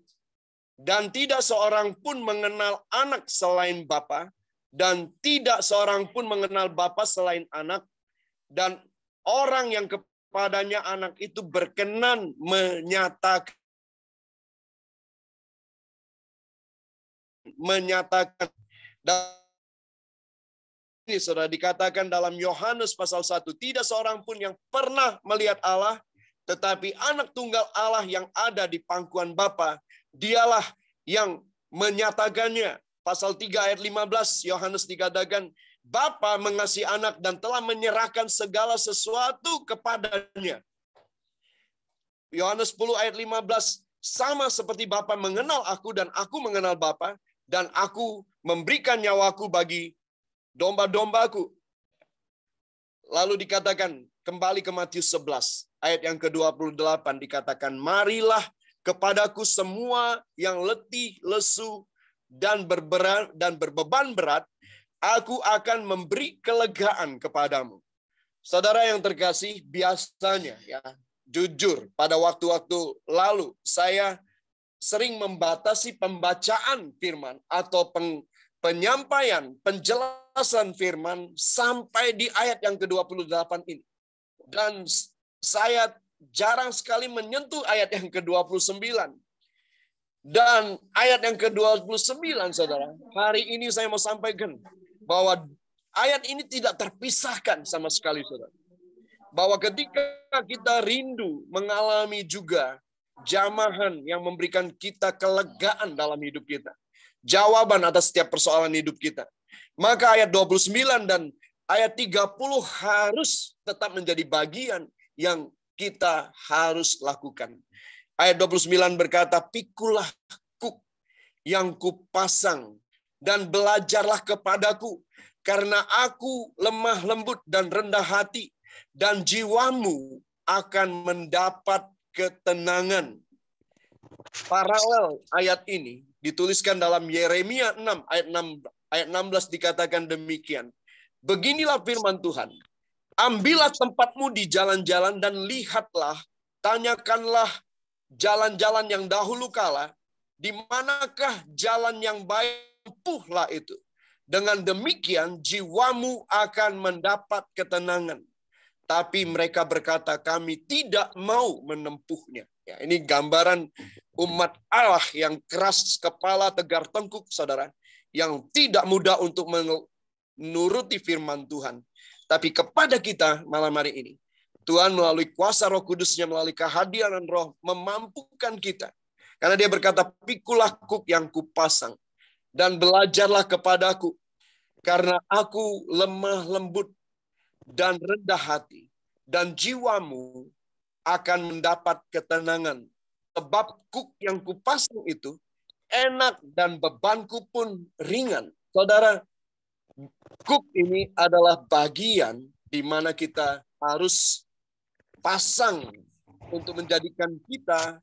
dan tidak seorang pun mengenal anak selain Bapa, dan tidak seorang pun mengenal Bapa selain anak, dan orang yang kepadanya anak itu berkenan menyatakan. Dan ini sudah dikatakan dalam Yohanes pasal 1, tidak seorang pun yang pernah melihat Allah, tetapi anak tunggal Allah yang ada di pangkuan Bapa, Dialah yang menyatakannya. Pasal 3 ayat 15 Yohanes dikatakan, Bapa mengasihi anak dan telah menyerahkan segala sesuatu kepadanya. Yohanes 10 ayat 15, sama seperti Bapa mengenal aku dan aku mengenal Bapa, dan aku memberikan nyawaku bagi domba-dombaku. Lalu dikatakan, kembali ke Matius 11, ayat yang ke-28 dikatakan, marilah kepadaku semua yang letih, lesu, dan berbeban berat, aku akan memberi kelegaan kepadamu. Saudara yang terkasih, biasanya ya, jujur, pada waktu-waktu lalu, saya sering membatasi pembacaan firman atau penyampaian, penjelasan firman sampai di ayat yang ke-28 ini. Dan saya jarang sekali menyentuh ayat yang ke-29. Dan ayat yang ke-29, saudara, hari ini saya mau sampaikan bahwa ayat ini tidak terpisahkan sama sekali, saudara. Bahwa ketika kita rindu mengalami juga jamahan yang memberikan kita kelegaan dalam hidup kita, jawaban atas setiap persoalan hidup kita, maka ayat 29 dan ayat 30 harus tetap menjadi bagian yang kita harus lakukan. Ayat 29 berkata, pikulah kuk yang kupasang dan belajarlah kepadaku, karena aku lemah lembut dan rendah hati, dan jiwamu akan mendapat ketenangan. Paralel ayat ini dituliskan dalam Yeremia 6 ayat 16 dikatakan demikian. Beginilah firman Tuhan. Ambillah tempatmu di jalan-jalan dan lihatlah, tanyakanlah jalan-jalan yang dahulu kala, di manakah jalan yang baik, tempuhlah itu. Dengan demikian jiwamu akan mendapat ketenangan. Tapi mereka berkata, kami tidak mau menempuhnya. Ya, ini gambaran umat Allah yang keras kepala, tegar tengkuk, saudara, yang tidak mudah untuk menuruti firman Tuhan. Tapi kepada kita malam hari ini, Tuhan melalui kuasa Roh Kudus-Nya, melalui kehadiran Roh, memampukan kita. Karena dia berkata, pikulah kuk yang kupasang, dan belajarlah kepadaku, karena aku lemah lembut dan rendah hati, dan jiwamu akan mendapat ketenangan. Sebab kuk yang kupasang itu enak dan bebanku pun ringan. Saudara, kuk ini adalah bagian di mana kita harus pasang untuk menjadikan kita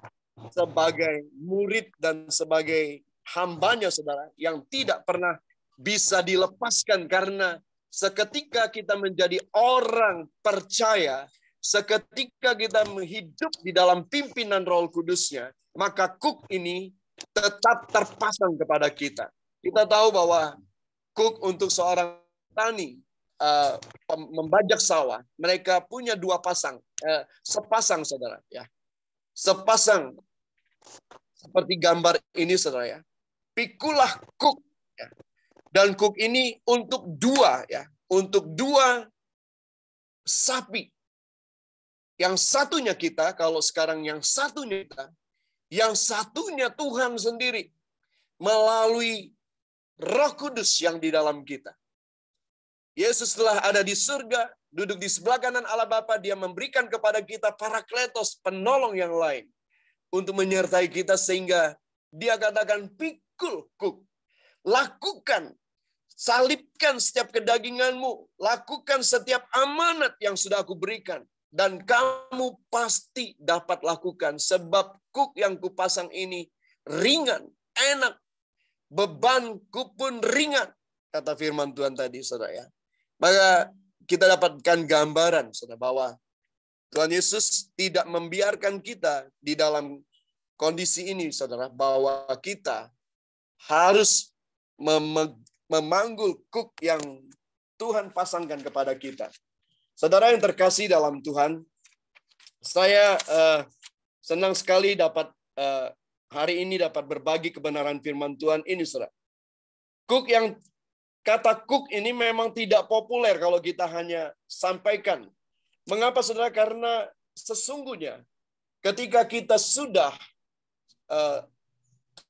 sebagai murid dan sebagai hambanya, saudara, yang tidak pernah bisa dilepaskan. Karena seketika kita menjadi orang percaya, seketika kita hidup di dalam pimpinan Roh Kudus-Nya, maka kuk ini tetap terpasang kepada kita. Kita tahu bahwa kuk untuk seorang petani, membajak sawah, mereka punya sepasang, saudara, ya. Sepasang seperti gambar ini, saudara, ya. Pikulah kuk, ya. Dan kuk ini untuk dua, ya, untuk dua sapi. Yang satunya kita, kalau sekarang yang satunya kita, yang satunya Tuhan sendiri melalui Roh Kudus yang di dalam kita. Yesus telah ada di surga, duduk di sebelah kanan Allah Bapa, dia memberikan kepada kita Parakletos, penolong yang lain, untuk menyertai kita sehingga dia katakan, pikul kuk, lakukan, salibkan setiap kedaginganmu, lakukan setiap amanat yang sudah aku berikan, dan kamu pasti dapat lakukan, sebab kuk yang kupasang ini ringan, enak, bebanku pun ringan, kata firman Tuhan tadi, saudara, ya. Maka kita dapatkan gambaran, saudara, bahwa Tuhan Yesus tidak membiarkan kita di dalam kondisi ini, saudara, bahwa kita harus memanggul kuk yang Tuhan pasangkan kepada kita. Saudara yang terkasih dalam Tuhan, saya senang sekali dapat hari ini dapat berbagi kebenaran firman Tuhan ini, saudara. Kata kuk ini memang tidak populer kalau kita hanya sampaikan. Mengapa, saudara? Karena sesungguhnya ketika kita sudah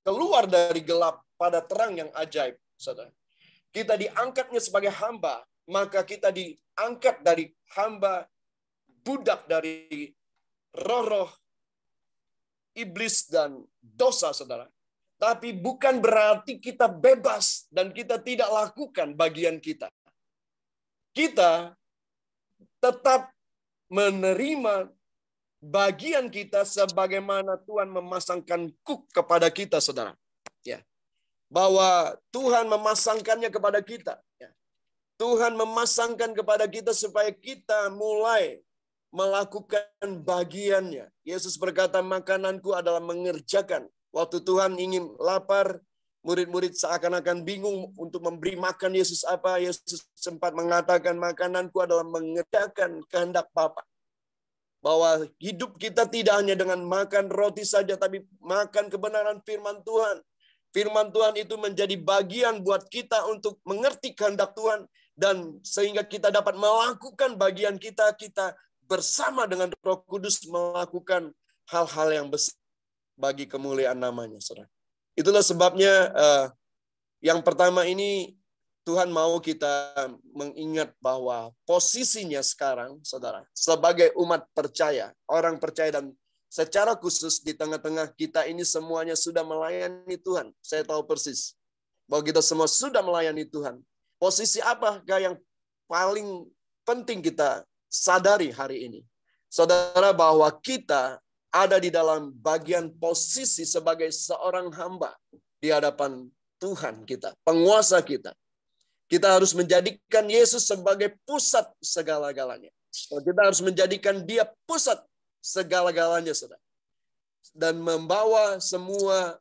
keluar dari gelap pada terang yang ajaib, saudara, kita diangkatnya sebagai hamba, maka kita diangkat dari hamba budak dari roh-roh iblis dan dosa, saudara. Tapi bukan berarti kita bebas dan kita tidak lakukan bagian kita. Kita tetap menerima bagian kita sebagaimana Tuhan memasangkan kuk kepada kita, saudara. Ya. Bahwa Tuhan memasangkannya kepada kita. Ya. Tuhan memasangkan kepada kita supaya kita mulai melakukan bagiannya. Yesus berkata, makananku adalah mengerjakan. Waktu Tuhan ingin lapar, Murid-murid seakan-akan bingung untuk memberi makan Yesus apa. Yesus sempat mengatakan, makananku adalah mengerjakan kehendak Bapa. Bahwa hidup kita tidak hanya dengan makan roti saja, tapi makan kebenaran firman Tuhan. Firman Tuhan itu menjadi bagian buat kita untuk mengerti kehendak Tuhan. Dan sehingga kita dapat melakukan bagian kita bersama dengan Roh Kudus melakukan hal-hal yang besar bagi kemuliaan namanya, saudara. Itulah sebabnya yang pertama ini Tuhan mau kita mengingat bahwa posisinya sekarang, saudara, sebagai umat percaya, orang percaya dan secara khusus di tengah-tengah kita ini semuanya sudah melayani Tuhan. Saya tahu persis bahwa kita semua sudah melayani Tuhan. Posisi apakah yang paling penting kita sadari hari ini? Saudara, bahwa kita ada di dalam bagian posisi sebagai seorang hamba di hadapan Tuhan kita, penguasa kita. Kita harus menjadikan Yesus sebagai pusat segala-galanya. Kita harus menjadikan Dia pusat segala-galanya, saudara. Dan membawa semua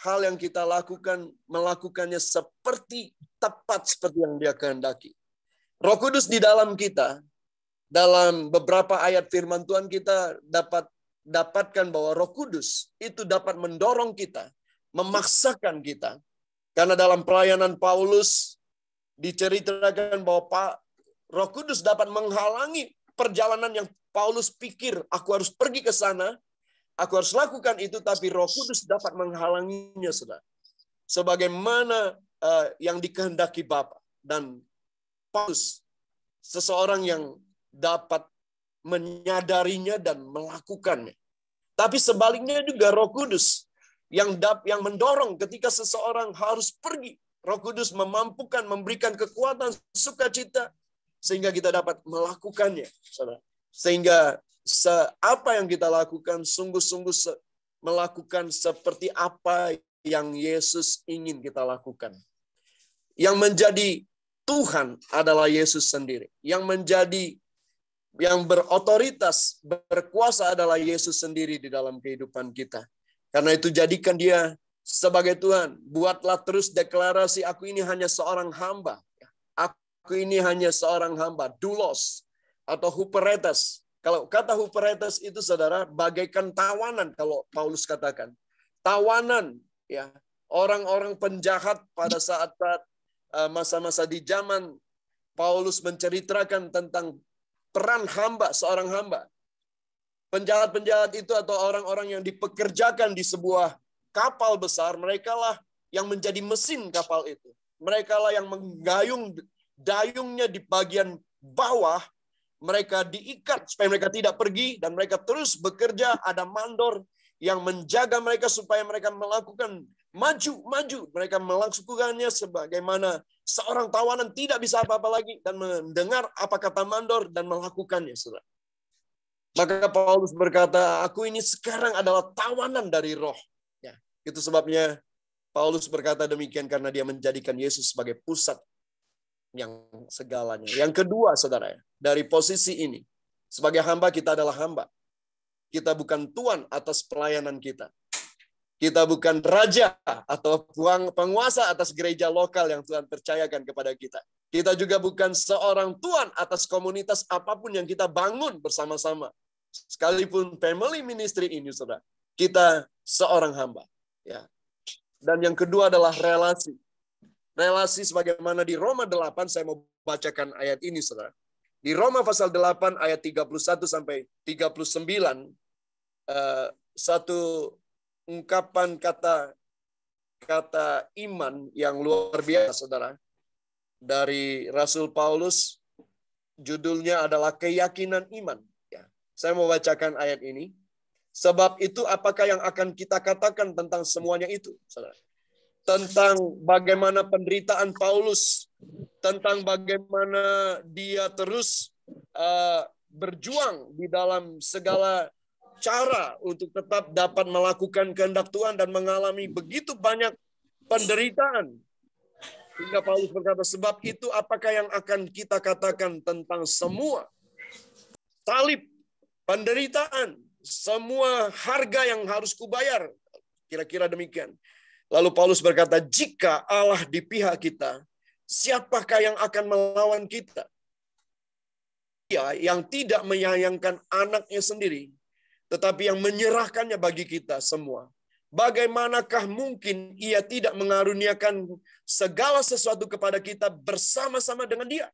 hal yang kita lakukan, melakukannya tepat seperti yang Dia kehendaki. Roh Kudus di dalam kita, dalam beberapa ayat firman Tuhan kita dapatkan bahwa Roh Kudus itu dapat mendorong kita, memaksakan kita. Karena dalam pelayanan Paulus diceritakan bahwa Roh Kudus dapat menghalangi perjalanan yang Paulus pikir, aku harus pergi ke sana, aku harus lakukan itu, tapi Roh Kudus dapat menghalanginya, saudara. Sebagaimana yang dikehendaki Bapa. Dan Paulus, seseorang yang dapat menyadarinya dan melakukannya. Tapi sebaliknya juga Roh Kudus yang mendorong ketika seseorang harus pergi. Roh Kudus memampukan, memberikan kekuatan, sukacita sehingga kita dapat melakukannya, saudara. Sehingga apa yang kita lakukan sungguh-sungguh melakukan seperti apa yang Yesus ingin kita lakukan. Yang menjadi Tuhan adalah Yesus sendiri. Yang berotoritas, berkuasa adalah Yesus sendiri di dalam kehidupan kita. Karena itu jadikan Dia sebagai Tuhan. Buatlah terus deklarasi, aku ini hanya seorang hamba. Aku ini hanya seorang hamba. Doulos atau huperetes. Kalau kata huperetes itu, saudara, bagaikan tawanan kalau Paulus katakan. Tawanan, ya, orang-orang penjahat pada saat masa-masa di zaman Paulus menceritakan tentang peran hamba, seorang hamba. Penjahat-penjahat itu atau orang-orang yang dipekerjakan di sebuah kapal besar, merekalah yang menjadi mesin kapal itu. Merekalah yang menggayung dayungnya di bagian bawah. Mereka diikat supaya mereka tidak pergi dan mereka terus bekerja. Ada mandor yang menjaga mereka supaya mereka melakukan maju. Mereka melakukannya sebagaimana seorang tawanan tidak bisa apa-apa lagi dan mendengar apa kata mandor dan melakukannya, saudara. Maka Paulus berkata, aku ini sekarang adalah tawanan dari roh. Ya, itu sebabnya Paulus berkata demikian karena dia menjadikan Yesus sebagai pusat yang segalanya. Yang kedua, saudara, dari posisi ini, sebagai hamba kita adalah hamba. Kita bukan tuan atas pelayanan kita. Kita bukan raja atau penguasa atas gereja lokal yang Tuhan percayakan kepada kita. Kita juga bukan seorang tuan atas komunitas apapun yang kita bangun bersama-sama. Sekalipun family ministry ini, saudara, kita seorang hamba. Ya. Dan yang kedua adalah relasi. Relasi sebagaimana di Roma 8, saya mau bacakan ayat ini, saudara. Di Roma pasal 8 ayat 31 sampai 39, satu ungkapan kata iman yang luar biasa, saudara. Dari Rasul Paulus, judulnya adalah keyakinan iman. Ya, saya mau bacakan ayat ini. Sebab itu apakah yang akan kita katakan tentang semuanya itu, saudara? Tentang bagaimana penderitaan Paulus, tentang bagaimana dia terus berjuang di dalam segala cara untuk tetap dapat melakukan kehendak Tuhan dan mengalami begitu banyak penderitaan. Hingga Paulus berkata, sebab itu apakah yang akan kita katakan tentang semua salib, penderitaan, semua harga yang harus kubayar. Kira-kira demikian. Lalu Paulus berkata, jika Allah di pihak kita, siapakah yang akan melawan kita? Dia yang tidak menyayangkan anaknya sendiri, tetapi yang menyerahkannya bagi kita semua. Bagaimanakah mungkin ia tidak mengaruniakan segala sesuatu kepada kita bersama-sama dengan dia?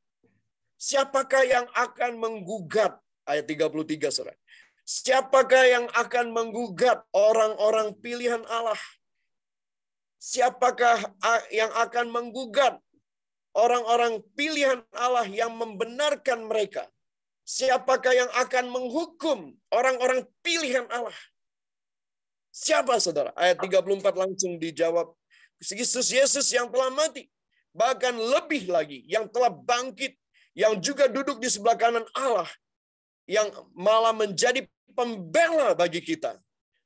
Siapakah yang akan menggugat? Ayat 33, saudara. Siapakah yang akan menggugat orang-orang pilihan Allah? Siapakah yang akan menggugat orang-orang pilihan Allah yang membenarkan mereka? Siapakah yang akan menghukum orang-orang pilihan Allah? Siapa, saudara? Ayat 34 langsung dijawab. Kristus Yesus yang telah mati. Bahkan lebih lagi, yang telah bangkit, yang juga duduk di sebelah kanan Allah, yang malah menjadi pembela bagi kita.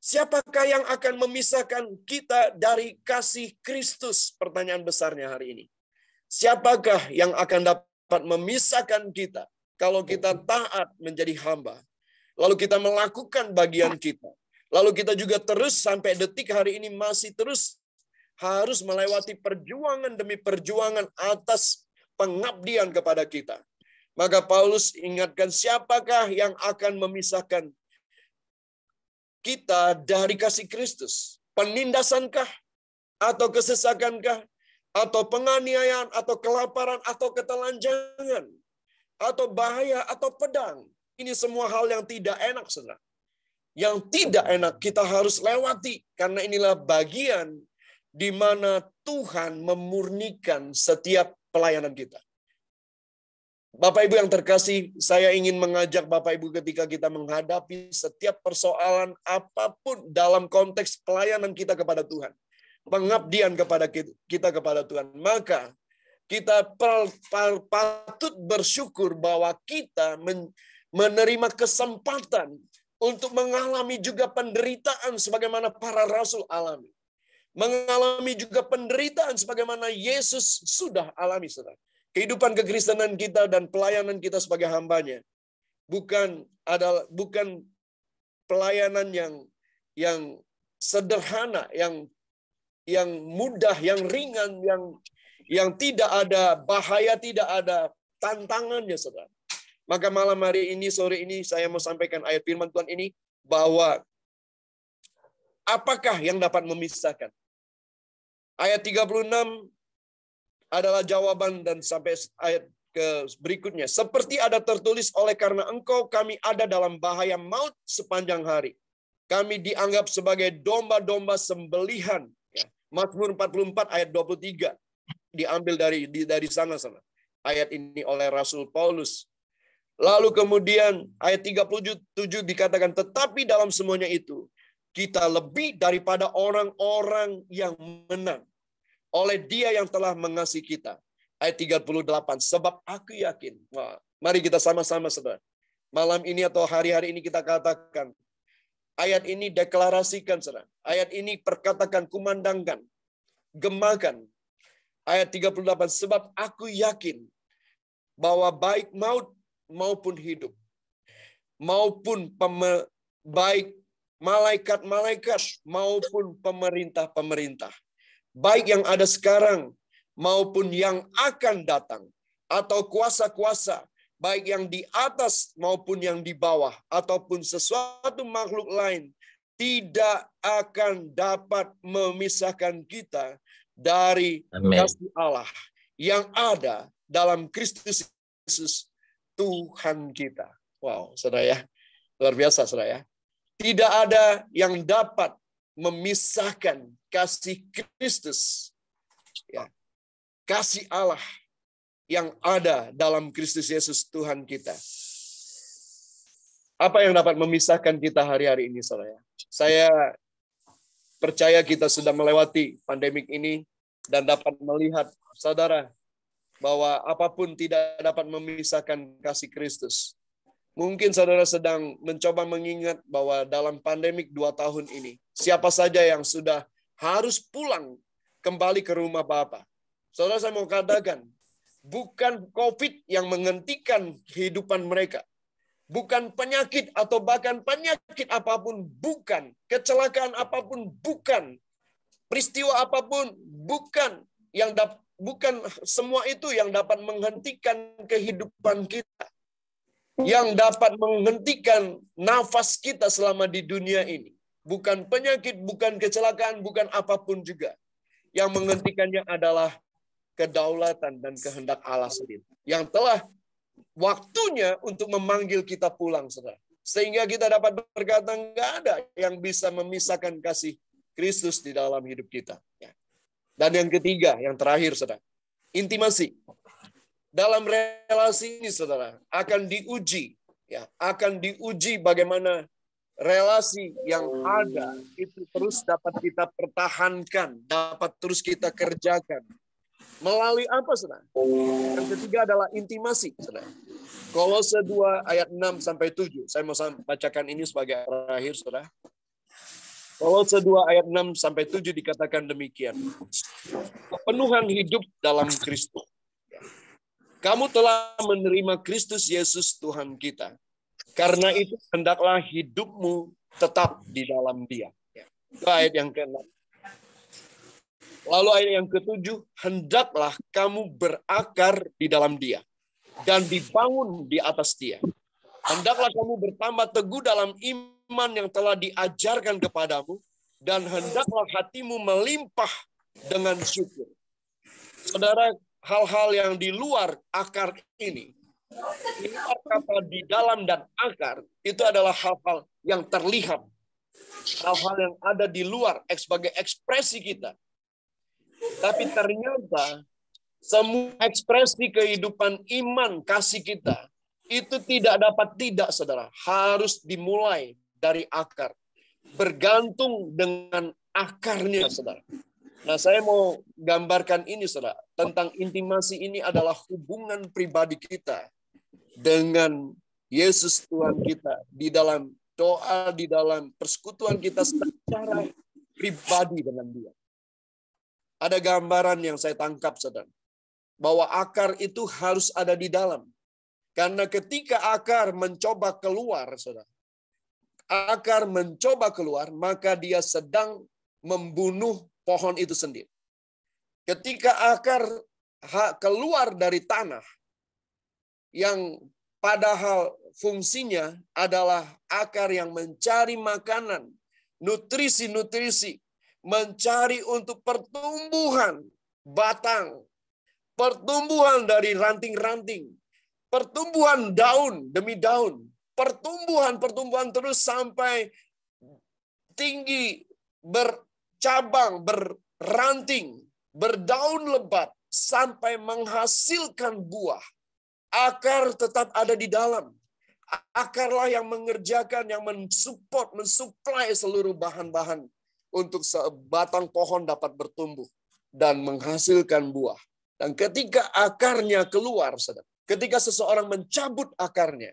Siapakah yang akan memisahkan kita dari kasih Kristus? Pertanyaan besarnya hari ini. Siapakah yang akan dapat memisahkan kita kalau kita taat menjadi hamba? Lalu kita melakukan bagian kita. Lalu kita juga terus sampai detik hari ini masih terus harus melewati perjuangan demi perjuangan atas pengabdian kepada kita. Maka Paulus ingatkan, siapakah yang akan memisahkan kita dari kasih Kristus? Penindasankah? Atau kesesakankah? Atau penganiayaan? Atau kelaparan? Atau ketelanjangan? Atau bahaya? Atau pedang? Ini semua hal yang tidak enak, saudara. Yang tidak enak kita harus lewati. Karena inilah bagian di mana Tuhan memurnikan setiap pelayanan kita. Bapak Ibu yang terkasih, saya ingin mengajak Bapak Ibu ketika kita menghadapi setiap persoalan apapun dalam konteks pelayanan kita kepada Tuhan, pengabdian kepada kita kepada Tuhan, maka kita patut bersyukur bahwa kita menerima kesempatan untuk mengalami juga penderitaan sebagaimana para rasul alami. Mengalami juga penderitaan sebagaimana Yesus sudah alami, saudara. Kehidupan kekristenan kita dan pelayanan kita sebagai hambanya bukan pelayanan yang sederhana, yang mudah, yang ringan, yang tidak ada bahaya, tidak ada tantangannya, saudara. Maka malam hari ini, sore ini, saya mau sampaikan ayat firman Tuhan ini, bahwa apakah yang dapat memisahkan? Ayat 36 adalah jawaban, dan sampai ayat ke berikutnya. Seperti ada tertulis, oleh karena engkau kami ada dalam bahaya maut sepanjang hari. Kami dianggap sebagai domba-domba sembelihan. Ya. Mazmur 44 ayat 23 diambil dari sana-sana. Ayat ini oleh Rasul Paulus. Lalu kemudian ayat 37 dikatakan, tetapi dalam semuanya itu kita lebih daripada orang-orang yang menang oleh Dia yang telah mengasihi kita. Ayat 38, sebab aku yakin. Wah, mari kita sama-sama, saudara. Malam ini atau hari-hari ini kita katakan, ayat ini deklarasikan, saudara. Ayat ini perkatakan, kumandangkan, gemakan. Ayat 38, sebab aku yakin bahwa baik maut maupun hidup, maupun baik malaikat-malaikat maupun pemerintah-pemerintah, baik yang ada sekarang maupun yang akan datang, atau kuasa-kuasa, baik yang di atas maupun yang di bawah, ataupun sesuatu makhluk lain, tidak akan dapat memisahkan kita dari kasih Allah yang ada dalam Kristus Yesus Tuhan kita. Wow, saudara ya. Luar biasa, saudara ya. Tidak ada yang dapat memisahkan kasih Kristus, ya, kasih Allah yang ada dalam Kristus Yesus Tuhan kita. Apa yang dapat memisahkan kita hari-hari ini, saudara? Saya percaya kita sudah melewati pandemik ini dan dapat melihat, saudara, bahwa apapun tidak dapat memisahkan kasih Kristus. Mungkin saudara sedang mencoba mengingat bahwa dalam pandemik 2 tahun ini, siapa saja yang sudah harus pulang kembali ke rumah Bapa. Saudara, saya mau katakan, bukan COVID yang menghentikan kehidupan mereka. Bukan penyakit atau bahkan penyakit apapun, bukan. Kecelakaan apapun, bukan. peristiwa apapun, bukan semua itu yang dapat menghentikan kehidupan kita, yang dapat menghentikan nafas kita selama di dunia ini. Bukan penyakit, bukan kecelakaan, bukan apapun juga. Yang menghentikannya adalah kedaulatan dan kehendak Allah sendiri, yang telah waktunya untuk memanggil kita pulang, saudara. Sehingga kita dapat berkata, nggak ada yang bisa memisahkan kasih Kristus di dalam hidup kita. Dan yang ketiga, yang terakhir, saudara, intimasi. Dalam relasi ini, saudara, akan diuji, akan diuji bagaimana relasi yang ada itu terus dapat kita pertahankan, dapat terus kita kerjakan. Melalui apa, saudara? Yang ketiga adalah intimasi, saudara. Kolose 2 ayat 6-7. Saya mau bacakan ini sebagai terakhir, saudara. Kolose 2 ayat 6-7 dikatakan demikian. Kepenuhan hidup dalam Kristus. Kamu telah menerima Kristus Yesus Tuhan kita. Karena itu hendaklah hidupmu tetap di dalam Dia. Itu ayat yang ke-6. Lalu ayat yang ke-7, hendaklah kamu berakar di dalam Dia dan dibangun di atas Dia. Hendaklah kamu bertambah teguh dalam iman yang telah diajarkan kepadamu, dan hendaklah hatimu melimpah dengan syukur. Saudara, hal-hal yang di luar akar ini, di luar kata di dalam dan akar, itu adalah hal-hal yang terlihat. Hal-hal yang ada di luar sebagai ekspresi kita. Tapi ternyata semua ekspresi kehidupan iman kasih kita itu tidak dapat tidak, saudara. Harus dimulai dari akar. Bergantung dengan akarnya, saudara. Nah, saya mau gambarkan ini, saudara. Tentang intimasi ini adalah hubungan pribadi kita dengan Yesus Tuhan kita. Di dalam doa, di dalam persekutuan kita secara pribadi dengan Dia. Ada gambaran yang saya tangkap, saudara. Bahwa akar itu harus ada di dalam. Karena ketika akar mencoba keluar, saudara. Akar mencoba keluar, maka dia sedang membunuh pohon itu sendiri. Ketika akar keluar dari tanah, yang padahal fungsinya adalah akar yang mencari makanan, nutrisi-nutrisi, mencari untuk pertumbuhan batang, pertumbuhan dari ranting-ranting, pertumbuhan daun demi daun, pertumbuhan terus sampai tinggi, bercabang, berranting, berdaun lebat, sampai menghasilkan buah. Akar tetap ada di dalam. Akarlah yang mengerjakan, yang mensuplai seluruh bahan-bahan untuk sebatang pohon dapat bertumbuh dan menghasilkan buah. Dan ketika akarnya keluar, saudara, ketika seseorang mencabut akarnya,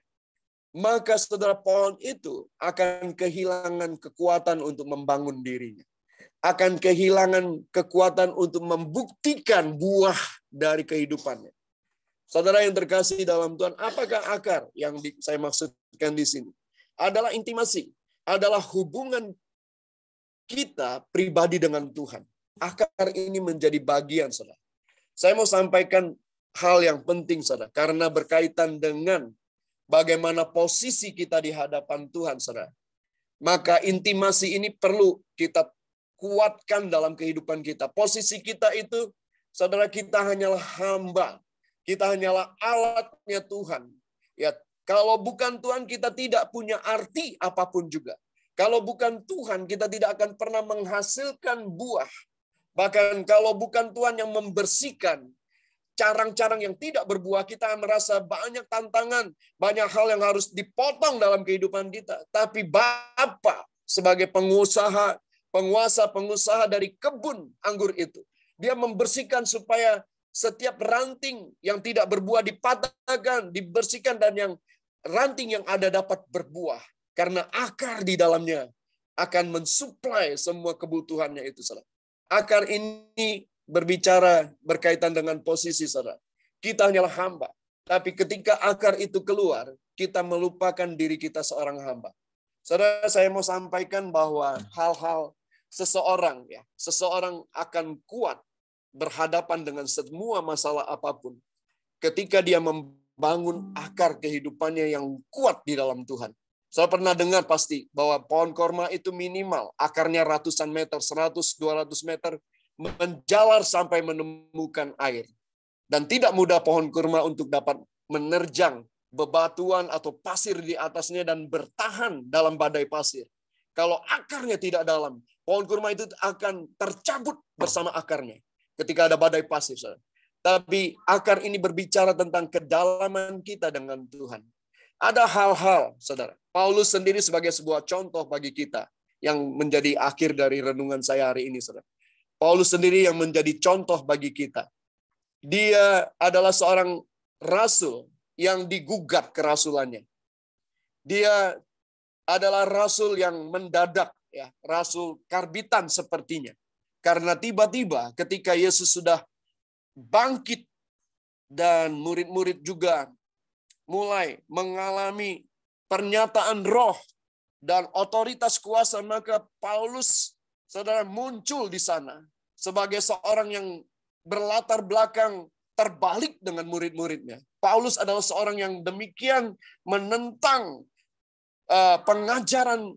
maka saudara, pohon itu akan kehilangan kekuatan untuk membangun dirinya. Akan kehilangan kekuatan untuk membuktikan buah dari kehidupannya. Saudara yang terkasih dalam Tuhan, apakah akar yang saya maksudkan di sini? Adalah intimasi, adalah hubungan kita pribadi dengan Tuhan. Akar ini menjadi bagian, saudara. Saya mau sampaikan hal yang penting, saudara, karena berkaitan dengan bagaimana posisi kita di hadapan Tuhan, saudara. Maka intimasi ini perlu kita kuatkan dalam kehidupan kita. Posisi kita itu, saudara, kita hanyalah hamba. Kita hanyalah alatnya Tuhan. Ya, kalau bukan Tuhan, kita tidak punya arti apapun juga. Kalau bukan Tuhan, kita tidak akan pernah menghasilkan buah. Bahkan kalau bukan Tuhan yang membersihkan carang-carang yang tidak berbuah, kita merasa banyak tantangan, banyak hal yang harus dipotong dalam kehidupan kita. Tapi Bapa sebagai penguasa dari kebun anggur itu, Dia membersihkan supaya setiap ranting yang tidak berbuah dipatahkan, dibersihkan, dan yang ranting yang ada dapat berbuah. Karena akar di dalamnya akan mensuplai semua kebutuhannya itu, saudara. Akar ini berbicara berkaitan dengan posisi, saudara. Kita hanyalah hamba. Tapi ketika akar itu keluar, kita melupakan diri kita seorang hamba. Saudara, saya mau sampaikan bahwa hal-hal seseorang akan kuat berhadapan dengan semua masalah apapun ketika dia membangun akar kehidupannya yang kuat di dalam Tuhan. Saya pernah dengar pasti bahwa pohon korma itu minimal akarnya ratusan meter, 100-200 meter, menjalar sampai menemukan air. Dan tidak mudah pohon kurma untuk dapat menerjang bebatuan atau pasir di atasnya dan bertahan dalam badai pasir. Kalau akarnya tidak dalam, pohon kurma itu akan tercabut bersama akarnya ketika ada badai pasir. Tapi akar ini berbicara tentang kedalaman kita dengan Tuhan. Ada hal-hal, saudara. Paulus sendiri sebagai sebuah contoh bagi kita yang menjadi akhir dari renungan saya hari ini, saudara. Paulus sendiri yang menjadi contoh bagi kita. Dia adalah seorang rasul yang digugat kerasulannya. Dia adalah rasul yang mendadak, ya, rasul karbitan sepertinya. Karena tiba-tiba ketika Yesus sudah bangkit dan murid-murid juga mulai mengalami pernyataan roh dan otoritas kuasa, maka Paulus, saudara, muncul di sana sebagai seorang yang berlatar belakang terbalik dengan murid-muridnya. Paulus adalah seorang yang demikian menentang pengajaran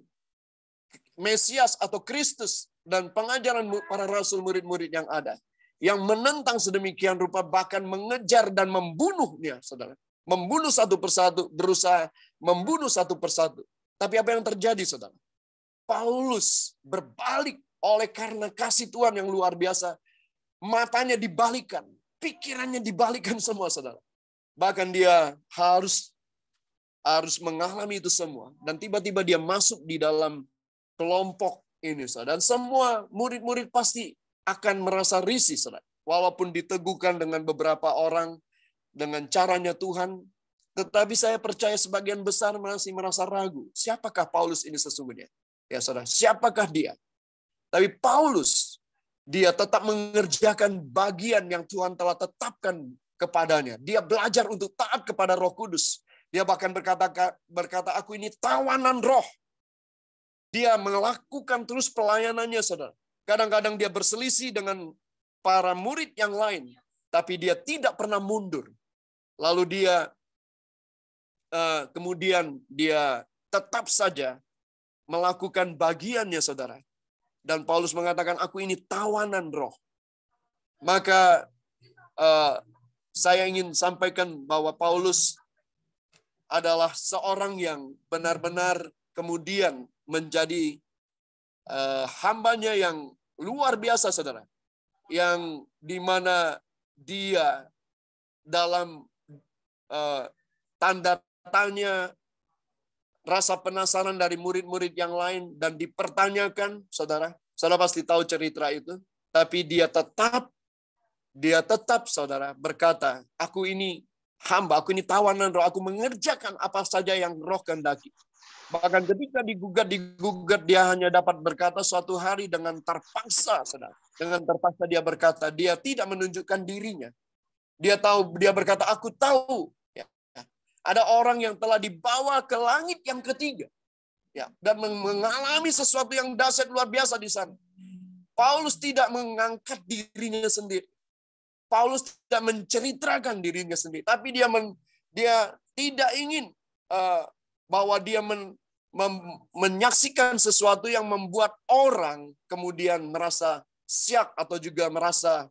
Mesias atau Kristus dan pengajaran para rasul murid-murid yang ada. Yang menentang sedemikian rupa, bahkan mengejar dan membunuhnya, saudara. Membunuh satu persatu, berusaha membunuh satu persatu. Tapi apa yang terjadi, saudara? Paulus berbalik oleh karena kasih Tuhan yang luar biasa. Matanya dibalikan, pikirannya dibalikan semua, saudara. Bahkan dia harus mengalami itu semua. Dan tiba-tiba dia masuk di dalam kelompok ini, saudara. Dan semua murid-murid pasti akan merasa risih, saudara. Walaupun diteguhkan dengan beberapa orang, dengan caranya Tuhan, tetapi saya percaya sebagian besar masih merasa ragu. Siapakah Paulus ini sesungguhnya? Ya saudara, siapakah dia? Tapi Paulus, dia tetap mengerjakan bagian yang Tuhan telah tetapkan kepadanya. Dia belajar untuk taat kepada Roh Kudus. Dia bahkan berkata, aku ini tawanan roh. Dia melakukan terus pelayanannya, saudara. Kadang-kadang dia berselisih dengan para murid yang lain, tapi dia tidak pernah mundur. Lalu dia kemudian dia tetap saja melakukan bagiannya, saudara. Dan Paulus mengatakan, aku ini tawanan roh. Maka saya ingin sampaikan bahwa Paulus adalah seorang yang benar-benar kemudian menjadi hambanya yang luar biasa, saudara. Yang dimana dia dalam tanda tanya, rasa penasaran dari murid-murid yang lain dan dipertanyakan, saudara. Saudara pasti tahu cerita itu. Tapi dia tetap, saudara, berkata, aku ini hamba, aku ini tawanan roh, aku mengerjakan apa saja yang roh kehendaki. Bahkan ketika digugat, dia hanya dapat berkata suatu hari dengan terpaksa, saudara. Dengan terpaksa dia berkata, dia tidak menunjukkan dirinya. Dia berkata, aku tahu. Ya, ada orang yang telah dibawa ke langit yang ketiga. Ya, dan mengalami sesuatu yang dahsyat luar biasa di sana. Paulus tidak mengangkat dirinya sendiri. Paulus tidak menceritakan dirinya sendiri. Tapi dia tidak ingin bahwa dia menyaksikan sesuatu yang membuat orang kemudian merasa syak atau juga merasa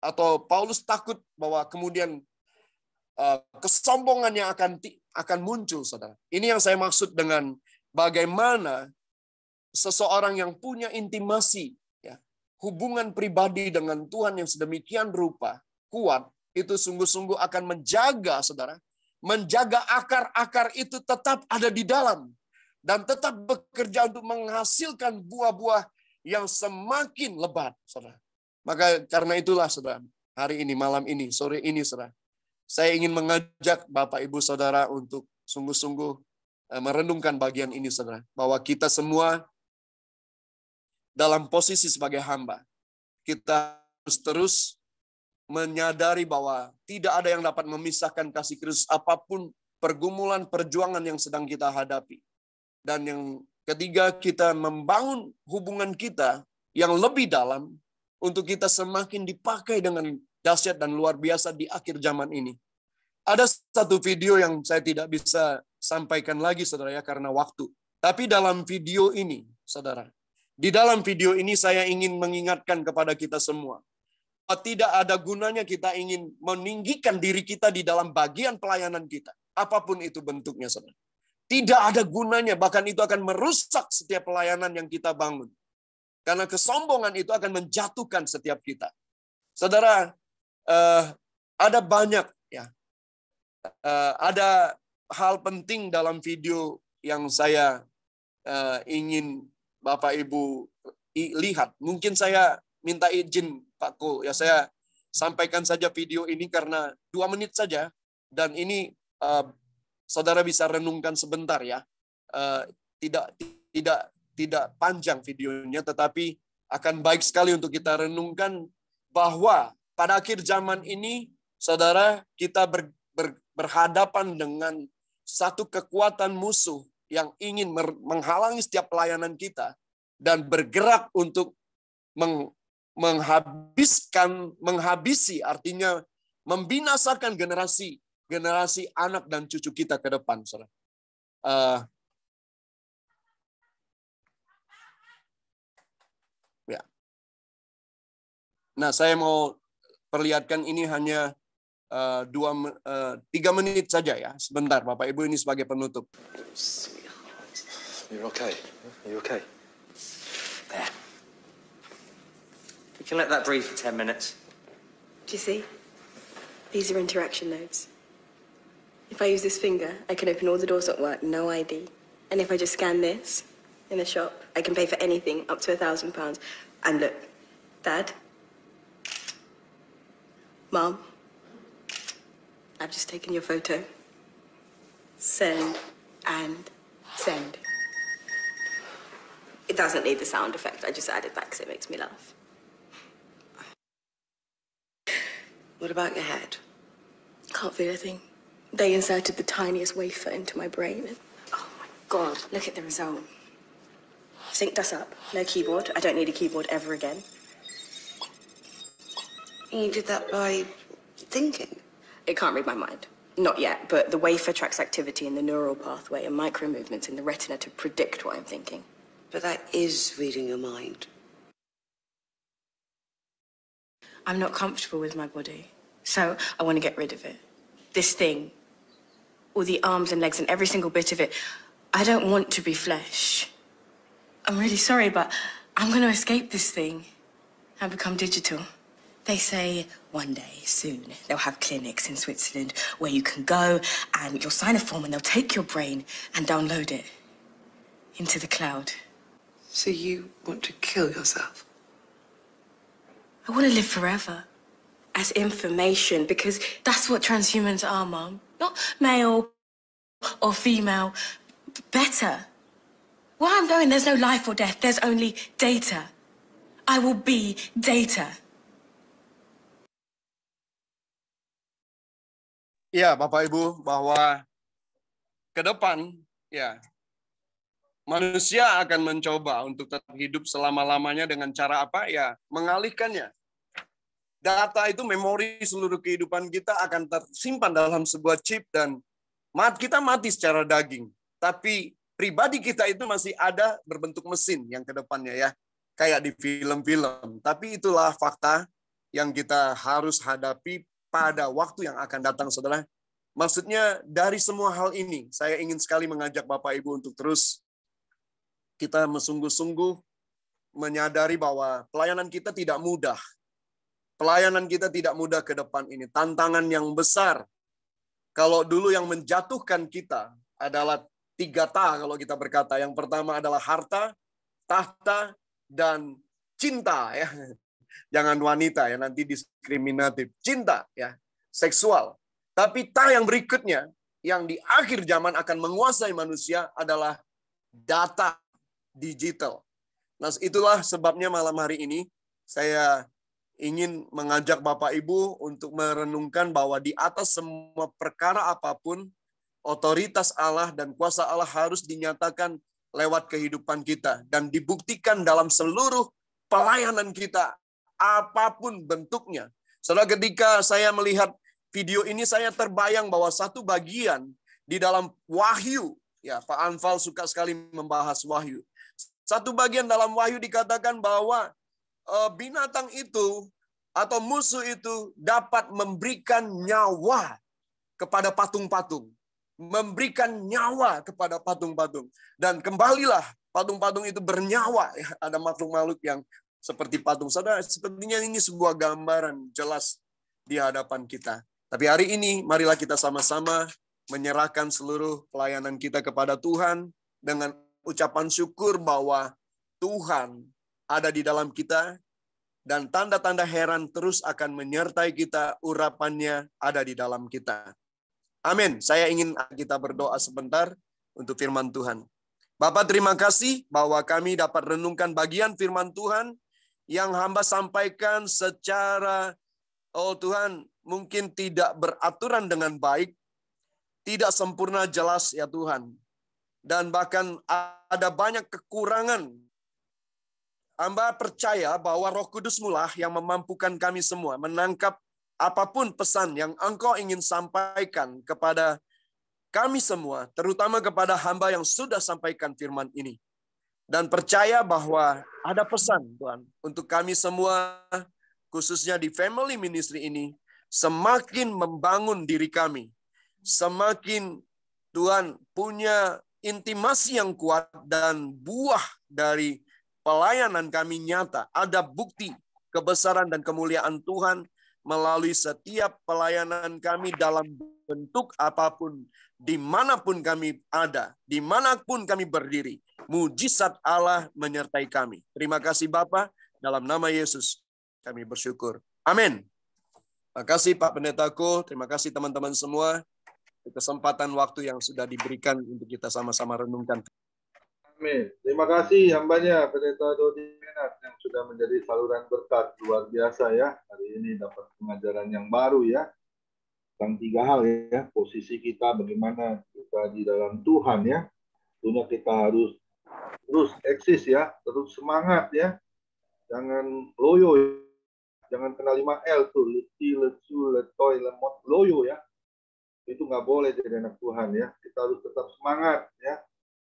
atau Paulus takut bahwa kemudian kesombongan yang akan muncul, saudara. Ini yang saya maksud dengan bagaimana seseorang yang punya intimasi, ya, hubungan pribadi dengan Tuhan yang sedemikian rupa kuat, itu sungguh-sungguh akan menjaga, saudara, menjaga akar-akar itu tetap ada di dalam dan tetap bekerja untuk menghasilkan buah-buah yang semakin lebat, saudara. Maka karena itulah, saudara, hari ini, malam ini, sore ini, saudara, saya ingin mengajak Bapak, Ibu, Saudara untuk sungguh-sungguh merenungkan bagian ini, saudara, bahwa kita semua dalam posisi sebagai hamba, kita harus terus menyadari bahwa tidak ada yang dapat memisahkan kasih Kristus apapun pergumulan perjuangan yang sedang kita hadapi. Dan yang ketika kita membangun hubungan kita yang lebih dalam untuk kita semakin dipakai dengan dahsyat dan luar biasa di akhir zaman ini. Ada satu video yang saya tidak bisa sampaikan lagi, saudara ya, karena waktu. Tapi dalam video ini, saudara, di dalam video ini saya ingin mengingatkan kepada kita semua, tidak ada gunanya kita ingin meninggikan diri kita di dalam bagian pelayanan kita. Apapun itu bentuknya, saudara. Tidak ada gunanya, bahkan itu akan merusak setiap pelayanan yang kita bangun. Karena kesombongan itu akan menjatuhkan setiap kita. Saudara, ada banyak, ya, ada hal penting dalam video yang saya ingin Bapak Ibu lihat. Mungkin saya minta izin Pak Ko, ya saya sampaikan saja video ini karena 2 menit saja, dan ini saudara bisa renungkan sebentar ya. Tidak panjang videonya, tetapi akan baik sekali untuk kita renungkan bahwa pada akhir zaman ini, saudara, kita berhadapan dengan satu kekuatan musuh yang ingin menghalangi setiap pelayanan kita dan bergerak untuk menghabisi, artinya membinasakan generasi anak dan cucu kita ke depan, saudara. Ya. Nah, saya mau perlihatkan ini hanya 3 menit saja ya. Sebentar, Bapak Ibu, ini sebagai penutup. You're okay. You're okay. There. You can let that breathe for 10 minutes. Do you see? These are interaction nodes. If I use this finger, I can open all the doors at work, no ID. And if I just scan this in the shop, I can pay for anything up to £1,000. And look, Dad, Mom, I've just taken your photo. Send and send. It doesn't need the sound effect. I just added that because it makes me laugh. What about your head? Can't feel a thing. They inserted the tiniest wafer into my brain. Oh my God, look at the result. Synced us up. No keyboard. I don't need a keyboard ever again. You did that by thinking? It can't read my mind. Not yet, but the wafer tracks activity in the neural pathway and micro movements in the retina to predict what I'm thinking. But that is reading your mind. I'm not comfortable with my body, so I want to get rid of it. This thing, all the arms and legs and every single bit of it, I don't want to be flesh. I'm really sorry, but I'm going to escape this thing and become digital. They say one day, soon, they'll have clinics in Switzerland where you can go and you'll sign a form and they'll take your brain and download it into the cloud. So you want to kill yourself? I want to live forever as information, because that's what transhumans are, Mum. Not male or female, better. Where I'm going, there's no life or death, there's only data. I will be data. Ya, Bapak Ibu, bahwa ke depan, ya, manusia akan mencoba untuk tetap hidup selama-lamanya dengan cara apa? Ya, mengalihkannya. Data itu memori seluruh kehidupan kita akan tersimpan dalam sebuah chip dan kita mati secara daging. Tapi pribadi kita itu masih ada berbentuk mesin yang ke depannya ya. Kayak di film-film. Tapi itulah fakta yang kita harus hadapi pada waktu yang akan datang, saudara. Maksudnya dari semua hal ini, saya ingin sekali mengajak Bapak Ibu untuk terus kita sungguh-sungguh menyadari bahwa pelayanan kita tidak mudah. Pelayanan kita tidak mudah ke depan ini. Tantangan yang besar. Kalau dulu yang menjatuhkan kita adalah 3 ta kalau kita berkata. Yang pertama adalah harta, tahta, dan cinta. Ya. Jangan wanita ya, nanti diskriminatif. Cinta, ya, seksual. Tapi ta yang berikutnya, yang di akhir zaman akan menguasai manusia adalah data digital. Nah, itulah sebabnya malam hari ini saya ingin mengajak Bapak Ibu untuk merenungkan bahwa di atas semua perkara apapun, otoritas Allah dan kuasa Allah harus dinyatakan lewat kehidupan kita dan dibuktikan dalam seluruh pelayanan kita, apapun bentuknya. Saudara, ketika saya melihat video ini, saya terbayang bahwa satu bagian di dalam Wahyu, ya Pak Anfal suka sekali membahas Wahyu. Satu bagian dalam Wahyu dikatakan bahwa binatang itu atau musuh itu dapat memberikan nyawa kepada patung-patung. Memberikan nyawa kepada patung-patung. Dan kembalilah patung-patung itu bernyawa. Ya, ada makhluk-makhluk yang seperti patung. Saudara, sepertinya ini sebuah gambaran jelas di hadapan kita. Tapi hari ini, marilah kita sama-sama menyerahkan seluruh pelayanan kita kepada Tuhan dengan ucapan syukur bahwa Tuhan ada di dalam kita dan tanda-tanda heran terus akan menyertai kita, urapannya ada di dalam kita. Amin. Saya ingin kita berdoa sebentar untuk firman Tuhan. Bapak, terima kasih bahwa kami dapat renungkan bagian firman Tuhan yang hamba sampaikan secara, oh Tuhan, mungkin tidak beraturan dengan baik, tidak sempurna jelas ya Tuhan. Dan bahkan ada banyak kekurangan. Hamba percaya bahwa Roh Kudus-Mu lah yang memampukan kami semua menangkap apapun pesan yang Engkau ingin sampaikan kepada kami semua, terutama kepada hamba yang sudah sampaikan firman ini. Dan percaya bahwa ada pesan, Tuhan, untuk kami semua, khususnya di family ministry ini, semakin membangun diri kami. Semakin Tuhan punya intimasi yang kuat dan buah dari pelayanan kami nyata. Ada bukti kebesaran dan kemuliaan Tuhan melalui setiap pelayanan kami dalam bentuk apapun, dimanapun kami ada, dimanapun kami berdiri. Mujizat Allah menyertai kami. Terima kasih Bapa, dalam nama Yesus kami bersyukur. Amin. Terima kasih Pak Pendetaku, terima kasih teman-teman semua. Kesempatan waktu yang sudah diberikan untuk kita sama-sama renungkan. Amin. Terima kasih hambanya Pendeta Dodi Menat yang sudah menjadi saluran berkat luar biasa ya. Hari ini dapat pengajaran yang baru ya. Tentang 3 hal ya. Posisi kita, bagaimana kita di dalam Tuhan ya. Tentunya kita harus terus eksis ya, terus semangat ya. Jangan loyo, jangan kena 5L tuh, leti, lesu, letoy, lemot, loyo ya. Itu nggak boleh jadi anak Tuhan ya. Kita harus tetap semangat ya.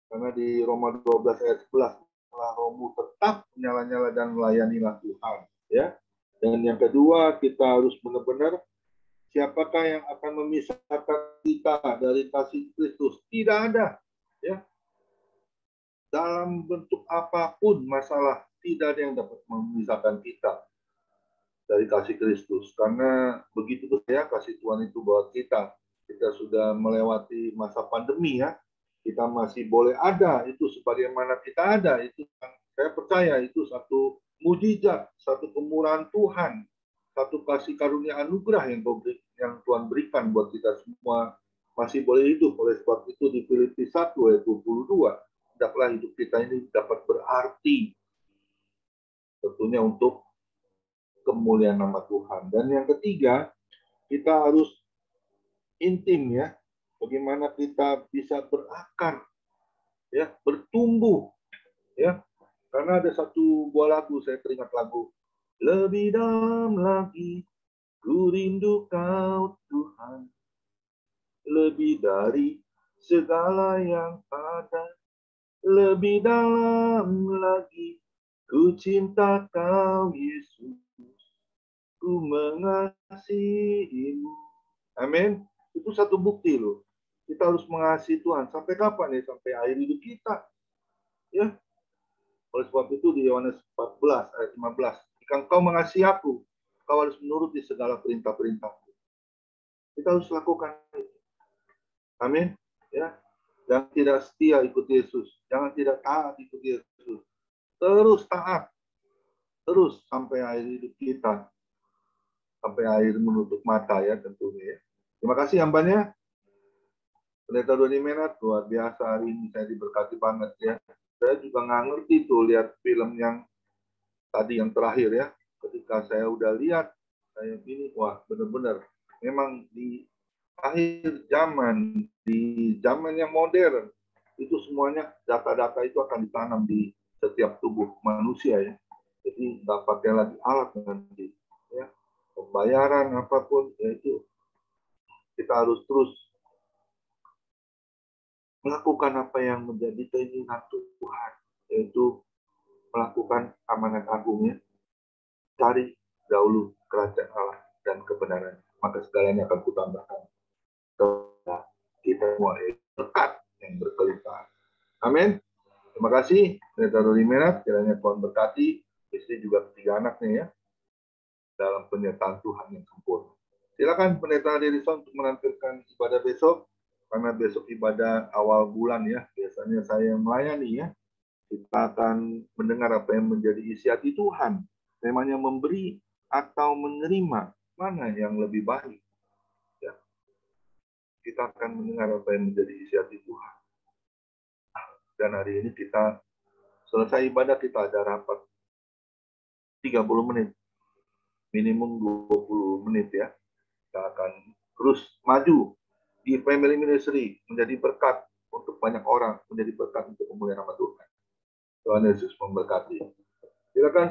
Karena di Roma 12 ayat 11, telah rohmu tetap menyala-nyala dan melayanilah Tuhan. Ya. Dan yang kedua, kita harus benar-benar, siapakah yang akan memisahkan kita dari kasih Kristus? Tidak ada. Ya. Dalam bentuk apapun masalah, tidak ada yang dapat memisahkan kita dari kasih Kristus. Karena begitu ya kasih Tuhan itu buat kita. Kita sudah melewati masa pandemi ya. Kita masih boleh ada, itu sebagaimana kita ada, itu saya percaya itu satu mujizat, satu kemurahan Tuhan, satu kasih karunia anugerah yang Tuhan berikan buat kita semua masih boleh hidup. Oleh sebab itu di Filipi 1 ayat 22, hendaklah hidup kita ini dapat berarti tentunya untuk kemuliaan nama Tuhan. Dan yang ketiga, kita harus intim ya. Bagaimana kita bisa berakar, ya, bertumbuh, ya. Karena ada satu buah lagu, saya teringat lagu, lebih dalam lagi, ku rindu kau Tuhan, lebih dari segala yang ada, lebih dalam lagi, ku cinta kau Yesus, ku mengasihimu. Amin. Itu satu bukti loh. Kita harus mengasihi Tuhan. Sampai kapan ya? Sampai akhir hidup kita. Ya. Oleh sebab itu di Yohanes 14 ayat 15. Jika engkau mengasihi aku, kau harus menuruti segala perintah-perintahku. Kita harus lakukan itu. Amin. Ya. Jangan tidak setia ikut Yesus. Jangan tidak taat ikut Yesus. Terus taat. Terus sampai akhir hidup kita. Sampai akhir menutup mata ya tentunya ya. Terima kasih hambanya. Pendeta Dodi Menat, luar biasa hari ini saya diberkati banget ya. Saya juga nggak ngerti tuh lihat film yang tadi yang terakhir ya. Ketika saya udah lihat, saya ini wah benar-benar memang di akhir zaman, di zaman yang modern, itu semuanya data-data itu akan ditanam di setiap tubuh manusia ya. Jadi nggak pakai lagi alat nanti ya. Pembayaran apapun yaitu kita harus terus melakukan apa yang menjadi keinginan Tuhan, yaitu melakukan amanat agungnya, cari dahulu kerajaan Allah dan kebenaran, maka segalanya akan kutambahkan kepada kita semua, berkat yang berkelimpahan. Amin. Terima kasih, Pendeta Dodi Merat. Kiranya Tuhan berkati istri juga ketiga anaknya ya, dalam penyertaan Tuhan yang sempurna. Silakan Pendeta Derison untuk menampilkan ibadah besok, karena besok ibadah awal bulan ya, biasanya saya yang melayani ya. Kita akan mendengar apa yang menjadi isi hati Tuhan. Temanya memberi atau menerima, mana yang lebih baik. Ya. Kita akan mendengar apa yang menjadi isi hati Tuhan. Dan hari ini kita selesai ibadah, kita ada rapat 30 menit. Minimum 20 menit ya. Kita akan terus maju di family ministry, menjadi berkat untuk banyak orang, menjadi berkat untuk kemuliaan nama Tuhan. Tuhan Yesus memberkati. Silakan